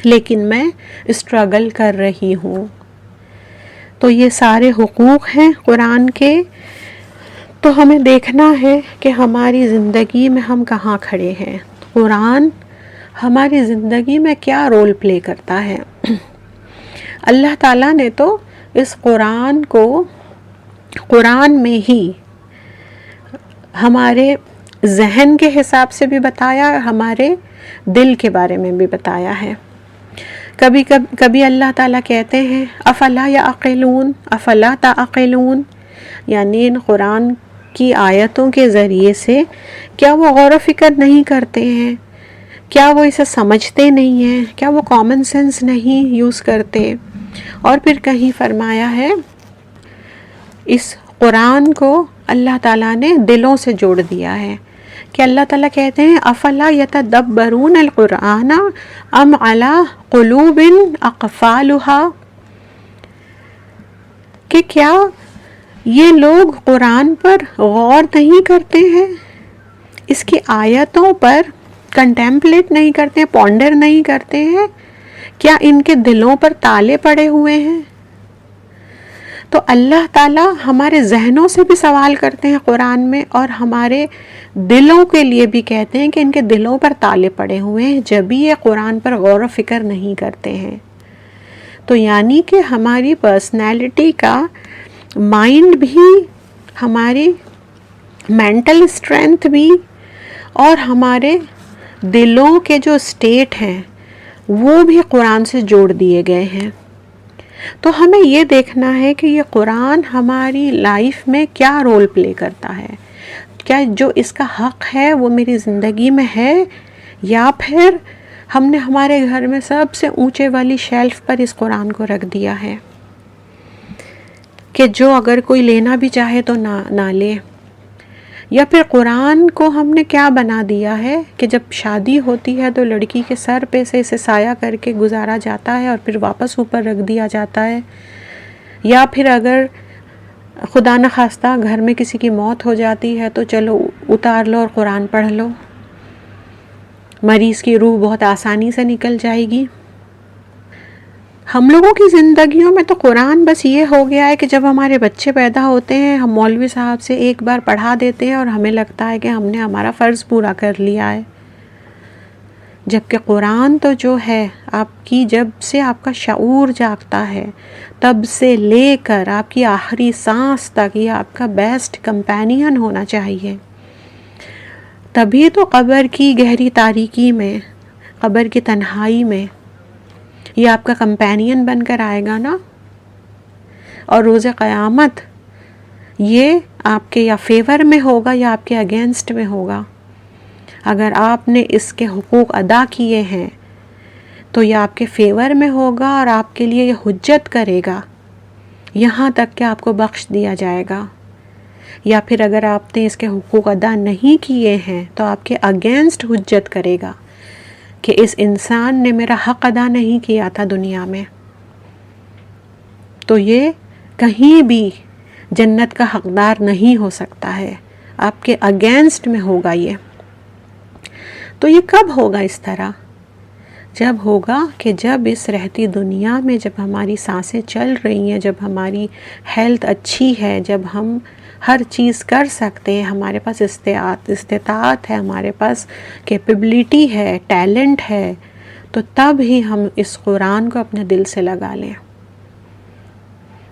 لیکن میں اسٹرگل کر رہی ہوں۔ تو یہ سارے حقوق ہیں قرآن کے، تو ہمیں دیکھنا ہے کہ ہماری زندگی میں ہم کہاں کھڑے ہیں، قرآن ہماری زندگی میں کیا رول پلے کرتا ہے۔ اللہ تعالیٰ نے تو اس قرآن کو قرآن میں ہی ہمارے ذہن کے حساب سے بھی بتایا، ہمارے دل کے بارے میں بھی بتایا ہے۔ کبھی اللہ تعالیٰ کہتے ہیں افلا یعقلون افلا تعقلون، یعنی ان قرآن کی آیتوں کے ذریعے سے کیا وہ غور و فکر نہیں کرتے ہیں، کیا وہ اسے سمجھتے نہیں ہیں، کیا وہ کامن سینس نہیں یوز کرتے۔ اور پھر کہیں فرمایا ہے اس قرآن کو اللہ تعالیٰ نے دلوں سے جوڑ دیا ہے، کہ اللہ تعالیٰ کہتے ہیں افلا یتدبرون القرآن ام علی قلوب اقفالها، کہ کیا یہ لوگ قرآن پر غور نہیں کرتے ہیں، اس کی آیتوں پر کنٹمپلیٹ نہیں کرتے، پونڈر نہیں کرتے ہیں، کیا ان کے دلوں پر تالے پڑے ہوئے ہیں؟ تو اللہ تعالیٰ ہمارے ذہنوں سے بھی سوال کرتے ہیں قرآن میں، اور ہمارے دلوں کے لیے بھی کہتے ہیں کہ ان کے دلوں پر تالے پڑے ہوئے ہیں، جب بھی یہ قرآن پر غور و فکر نہیں کرتے ہیں۔ تو یعنی کہ ہماری پرسنالٹی کا، مائنڈ بھی، ہماری مینٹل اسٹرینتھ بھی، اور ہمارے دلوں کے جو اسٹیٹ ہیں وہ بھی قرآن سے جوڑ دیے گئے ہیں۔ تو ہمیں یہ دیکھنا ہے کہ یہ قرآن ہماری لائف میں کیا رول پلے کرتا ہے، کیا جو اس کا حق ہے وہ میری زندگی میں ہے، یا پھر ہم نے ہمارے گھر میں سب سے اونچے والی شیلف پر اس قرآن کو رکھ دیا ہے کہ جو اگر کوئی لینا بھی چاہے تو نہ لے۔ یا پھر قرآن کو ہم نے کیا بنا دیا ہے کہ جب شادی ہوتی ہے تو لڑکی کے سر پہ سے اسے سایہ کر کے گزارا جاتا ہے اور پھر واپس اوپر رکھ دیا جاتا ہے، یا پھر اگر خدا نخواستہ گھر میں کسی کی موت ہو جاتی ہے تو چلو اتار لو اور قرآن پڑھ لو، مریض کی روح بہت آسانی سے نکل جائے گی۔ ہم لوگوں کی زندگیوں میں تو قرآن بس یہ ہو گیا ہے کہ جب ہمارے بچے پیدا ہوتے ہیں ہم مولوی صاحب سے ایک بار پڑھا دیتے ہیں اور ہمیں لگتا ہے کہ ہم نے ہمارا فرض پورا کر لیا ہے، جبکہ قرآن تو جو ہے آپ کی، جب سے آپ کا شعور جاگتا ہے تب سے لے کر آپ کی آخری سانس تک یہ آپ کا بیسٹ کمپینین ہونا چاہیے۔ تبھی تو قبر کی گہری تاریکی میں، قبر کی تنہائی میں یہ آپ کا کمپینین بن کر آئے گا نا، اور روز قیامت یہ آپ کے یا فیور میں ہوگا یا آپ کے اگینسٹ میں ہوگا۔ اگر آپ نے اس کے حقوق ادا کیے ہیں تو یہ آپ کے فیور میں ہوگا اور آپ کے لیے یہ حجت کرے گا یہاں تک کہ آپ کو بخش دیا جائے گا، یا پھر اگر آپ نے اس کے حقوق ادا نہیں کیے ہیں تو آپ کے اگینسٹ حجت کرے گا کہ اس انسان نے میرا حق ادا نہیں کیا تھا دنیا میں، تو یہ کہیں بھی جنت کا حقدار نہیں ہو سکتا ہے، آپ کے اگینسٹ میں ہوگا یہ۔ تو یہ کب ہوگا اس طرح؟ جب ہوگا کہ جب اس رہتی دنیا میں، جب ہماری سانسیں چل رہی ہیں، جب ہماری ہیلتھ اچھی ہے، جب ہم ہر چیز کر سکتے ہیں، ہمارے پاس استطاعت ہے، ہمارے پاس کیپیبلٹی ہے، ٹیلنٹ ہے، تو تب ہی ہم اس قرآن کو اپنے دل سے لگا لیں،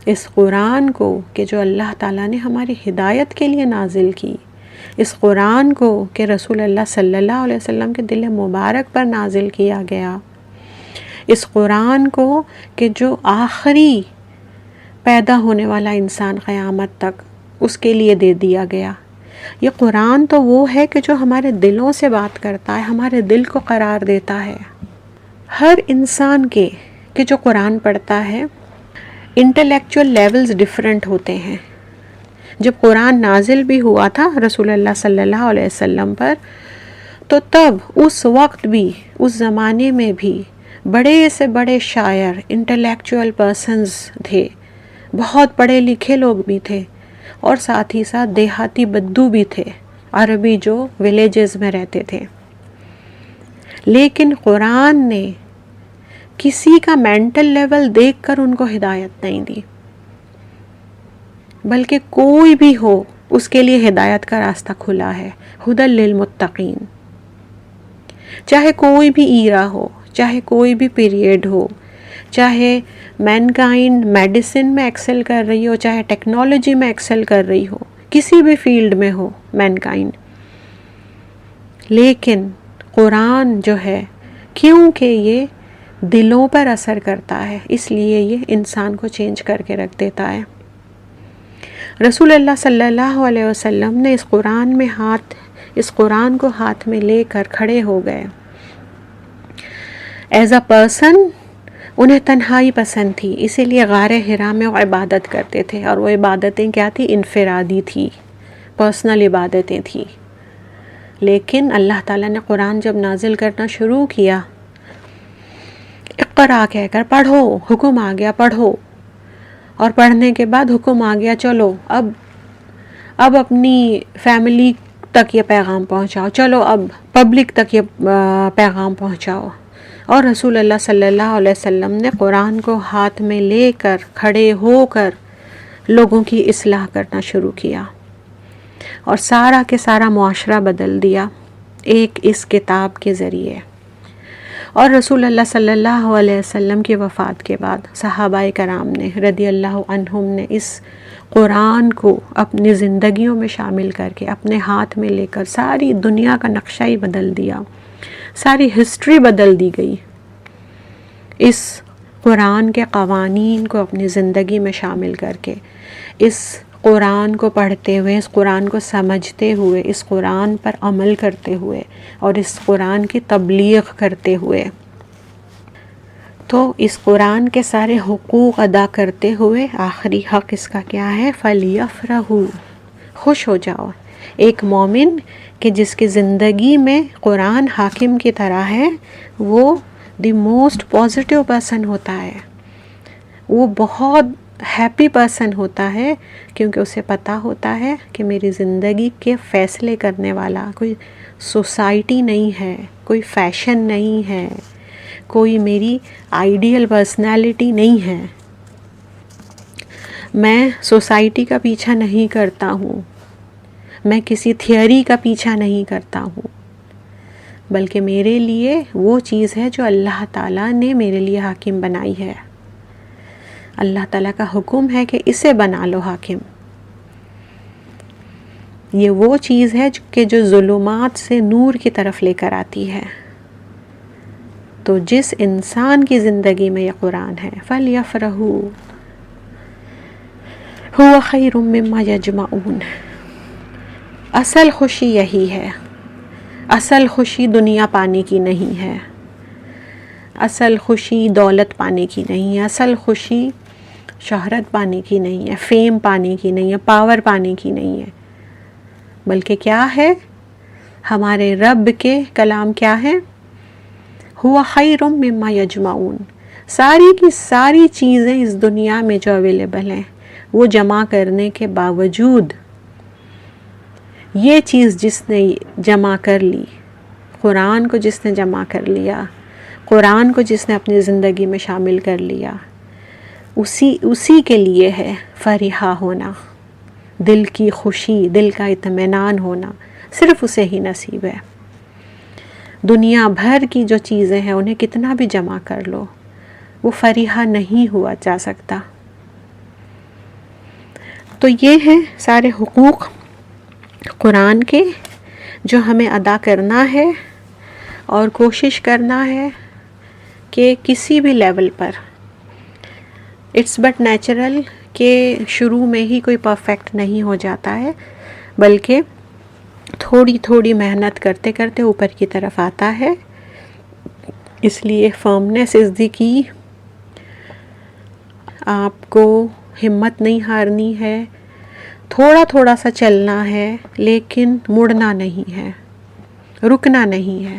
اس قرآن کو کہ جو اللہ تعالیٰ نے ہماری ہدایت کے لیے نازل کی، اس قرآن کو کہ رسول اللہ صلی اللہ علیہ وسلم کے دل مبارک پر نازل کیا گیا، اس قرآن کو کہ جو آخری پیدا ہونے والا انسان قیامت تک اس کے لیے دے دیا گیا، یہ قرآن تو وہ ہے کہ جو ہمارے دلوں سے بات کرتا ہے، ہمارے دل کو قرار دیتا ہے. ہر انسان کے کہ جو قرآن پڑھتا ہے انٹلیکچول لیولز ڈیفرنٹ ہوتے ہیں. جب قرآن نازل بھی ہوا تھا رسول اللہ صلی اللہ علیہ وسلم پر، تو تب اس وقت بھی، اس زمانے میں بھی بڑے سے بڑے شاعر، انٹلیکچول پرسنز تھے، بہت پڑھے لکھے لوگ بھی تھے، اور ساتھ ہی ساتھ دیہاتی بدو بھی تھے، عربی جو ولیجز میں رہتے تھے. لیکن قرآن نے کسی کا مینٹل لیول دیکھ کر ان کو ہدایت نہیں دی، بلکہ کوئی بھی ہو اس کے لیے ہدایت کا راستہ کھلا ہے. ہدی للمتقین. چاہے کوئی بھی ایرا ہو، چاہے کوئی بھی پیریڈ ہو، چاہے مین کائنڈ میڈیسن میں ایکسل کر رہی ہو، چاہے ٹیکنالوجی میں ایکسل کر رہی ہو، کسی بھی فیلڈ میں ہو مین کائنڈ، لیکن قرآن جو ہے کیونکہ یہ دلوں پر اثر کرتا ہے، اس لیے یہ انسان کو چینج کر کے رکھ دیتا ہے. رسول اللہ صلی اللہ علیہ وسلم نے اس قرآن کو ہاتھ میں لے کر کھڑے ہو گئے. ایز اے پرسن انہیں تنہائی پسند تھی، اسی لیے غار حرا میں وہ عبادت کرتے تھے، اور وہ عبادتیں کیا تھی؟ انفرادی تھی، پرسنل عبادتیں تھیں. لیکن اللہ تعالیٰ نے قرآن جب نازل کرنا شروع کیا، اقرا کہہ کر پڑھو، حکم آ گیا پڑھو، اور پڑھنے کے بعد حکم آ گیا چلو اب اپنی فیملی تک یہ پیغام پہنچاؤ، چلو اب پبلک تک یہ پیغام پہنچاؤ. اور رسول اللہ صلی اللہ علیہ وسلم نے قرآن کو ہاتھ میں لے کر کھڑے ہو کر لوگوں کی اصلاح کرنا شروع کیا، اور سارا کے سارا معاشرہ بدل دیا ایک اس کتاب کے ذریعے. اور رسول اللہ صلی اللہ علیہ وسلم کی وفات کے بعد صحابہ کرام نے رضی اللہ عنہم نے اس قرآن کو اپنی زندگیوں میں شامل کر کے اپنے ہاتھ میں لے کر ساری دنیا کا نقشہ ہی بدل دیا، ساری ہسٹری بدل دی گئی. اس قرآن کے قوانین کو اپنی زندگی میں شامل کر کے، اس قرآن کو پڑھتے ہوئے، اس قرآن کو سمجھتے ہوئے، اس قرآن پر عمل کرتے ہوئے، اور اس قرآن کی تبلیغ کرتے ہوئے، تو اس قرآن کے سارے حقوق ادا کرتے ہوئے آخری حق اس کا کیا ہے؟ فَلْيَفْرَحُوا. خوش ہو جاؤ. ایک مومن کہ جس کی زندگی میں قرآن حاکم کی طرح ہے، وہ دی موسٹ پازیٹیو پرسن ہوتا ہے، وہ بہت ہیپی پرسن ہوتا ہے، کیونکہ اسے پتہ ہوتا ہے کہ میری زندگی کے فیصلے کرنے والا کوئی سوسائٹی نہیں ہے، کوئی فیشن نہیں ہے، کوئی میری آئیڈیل پرسنالٹی نہیں ہے. میں سوسائٹی کا پیچھا نہیں کرتا ہوں، میں کسی تھیوری کا پیچھا نہیں کرتا ہوں، بلکہ میرے لیے وہ چیز ہے جو اللہ تعالیٰ نے میرے لیے حاکم بنائی ہے. اللہ تعالیٰ کا حکم ہے کہ اسے بنا لو حاکم. یہ وہ چیز ہے کہ جو ظلمات سے نور کی طرف لے کر آتی ہے. تو جس انسان کی زندگی میں یہ قرآن ہے، فَلْيَفْرَحُوا هُوَ خَيْرٌ مِّمَّا يَجْمَعُونَ. اصل خوشی یہی ہے. اصل خوشی دنیا پانے کی نہیں ہے، اصل خوشی دولت پانے کی نہیں ہے، اصل خوشی شہرت پانے کی نہیں ہے، فیم پانے کی نہیں ہے، پاور پانے کی نہیں ہے، بلکہ کیا ہے؟ ہمارے رب کے کلام کیا ہے؟ ہوا خیر مما یجمعون. ساری کی ساری چیزیں اس دنیا میں جو اویلیبل ہیں، وہ جمع کرنے کے باوجود یہ چیز جس نے جمع کر لی، قرآن کو جس نے جمع کر لیا، قرآن کو جس نے اپنی زندگی میں شامل کر لیا، اسی کے لیے ہے فرحہ ہونا، دل کی خوشی، دل کا اطمینان ہونا صرف اسے ہی نصیب ہے. دنیا بھر کی جو چیزیں ہیں انہیں کتنا بھی جمع کر لو، وہ فرحہ نہیں ہوا جا سکتا. تو یہ ہیں سارے حقوق قرآن کے جو ہمیں ادا کرنا ہے، اور کوشش کرنا ہے کہ کسی بھی لیول پر. اٹس بٹ نیچرل کہ شروع میں ہی کوئی پرفیکٹ نہیں ہو جاتا ہے، بلکہ تھوڑی تھوڑی محنت کرتے کرتے اوپر کی طرف آتا ہے. اس لیے فرمنس از دی کی. آپ کو ہمت نہیں ہارنی ہے، تھوڑا تھوڑا سا چلنا ہے لیکن مڑنا نہیں ہے، رکنا نہیں ہے.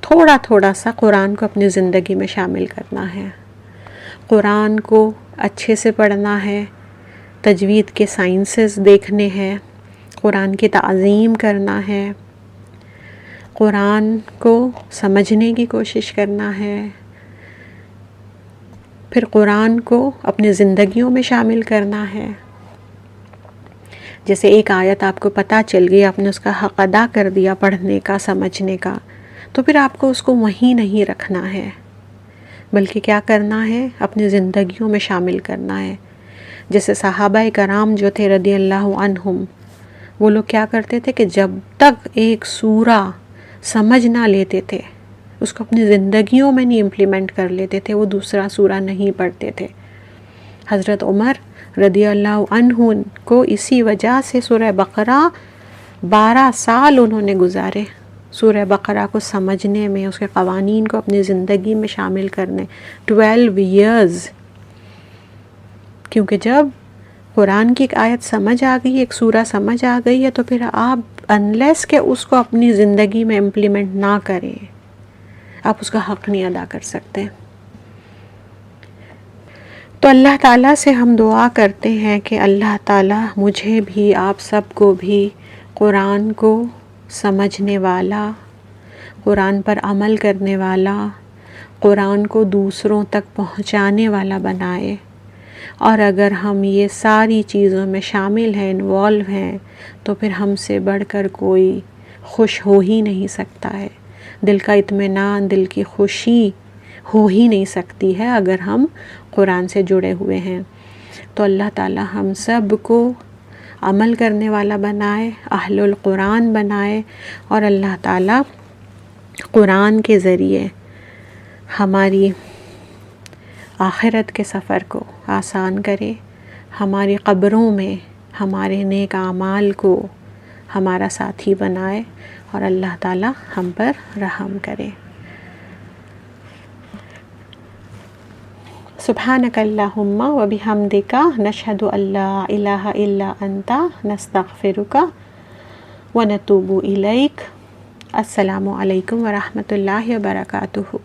تھوڑا تھوڑا سا قرآن کو اپنی زندگی میں شامل کرنا ہے، قرآن کو اچھے سے پڑھنا ہے، تجوید کے سائنسز دیکھنے ہیں، قرآن کی تعظیم کرنا ہے، قرآن کو سمجھنے کی کوشش کرنا ہے، پھر قرآن کو اپنی زندگیوں میں شامل کرنا ہے. جیسے ایک آیت آپ کو پتہ چل گئی، آپ نے اس کا حق ادا کر دیا پڑھنے کا، سمجھنے کا، تو پھر آپ کو اس کو وہیں نہیں رکھنا ہے بلکہ کیا کرنا ہے، اپنی زندگیوں میں شامل کرنا ہے. جیسے صحابہ کرام جو تھے رضی اللہ عنہم، وہ لوگ کیا کرتے تھے کہ جب تک ایک سورہ سمجھ نہ لیتے تھے، اس کو اپنی زندگیوں میں نہیں امپلیمنٹ کر لیتے تھے، وہ دوسرا سورہ نہیں پڑھتے تھے. حضرت عمر رضی اللہ عنہ کو اسی وجہ سے سورہ بقرہ 12 سال انہوں نے گزارے سورہ بقرہ کو سمجھنے میں، اس کے قوانین کو اپنی زندگی میں شامل کرنے. 12 ایئرز. کیونکہ جب قرآن کی ایک آیت سمجھ آ گئی، ایک سورہ سمجھ آ گئی ہے، تو پھر آپ انلیس کہ اس کو اپنی زندگی میں امپلیمنٹ نہ کریں، آپ اس کا حق نہیں ادا کر سکتے. تو اللہ تعالیٰ سے ہم دعا کرتے ہیں کہ اللہ تعالیٰ مجھے بھی، آپ سب کو بھی قرآن کو سمجھنے والا، قرآن پر عمل کرنے والا، قرآن کو دوسروں تک پہنچانے والا بنائے. اور اگر ہم یہ ساری چیزوں میں شامل ہیں، انوالو ہیں، تو پھر ہم سے بڑھ کر کوئی خوش ہو ہی نہیں سکتا ہے. دل کا اطمینان، دل کی خوشی ہو ہی نہیں سکتی ہے اگر ہم قرآن سے جڑے ہوئے ہیں. تو اللہ تعالی ہم سب کو عمل کرنے والا بنائے، اہل القرآن بنائے، اور اللہ تعالی قرآن کے ذریعے ہماری آخرت کے سفر کو آسان کرے، ہماری قبروں میں ہمارے نیک اعمال کو ہمارا ساتھی بنائے، اور اللہ تعالی ہم پر رحم کرے. سبحانک اللہم و بحمدک، نشہد ان لا الہ الا انت، نستغفرک و نتوب الیک. السلام علیکم ورحمۃ اللہ وبرکاتہ.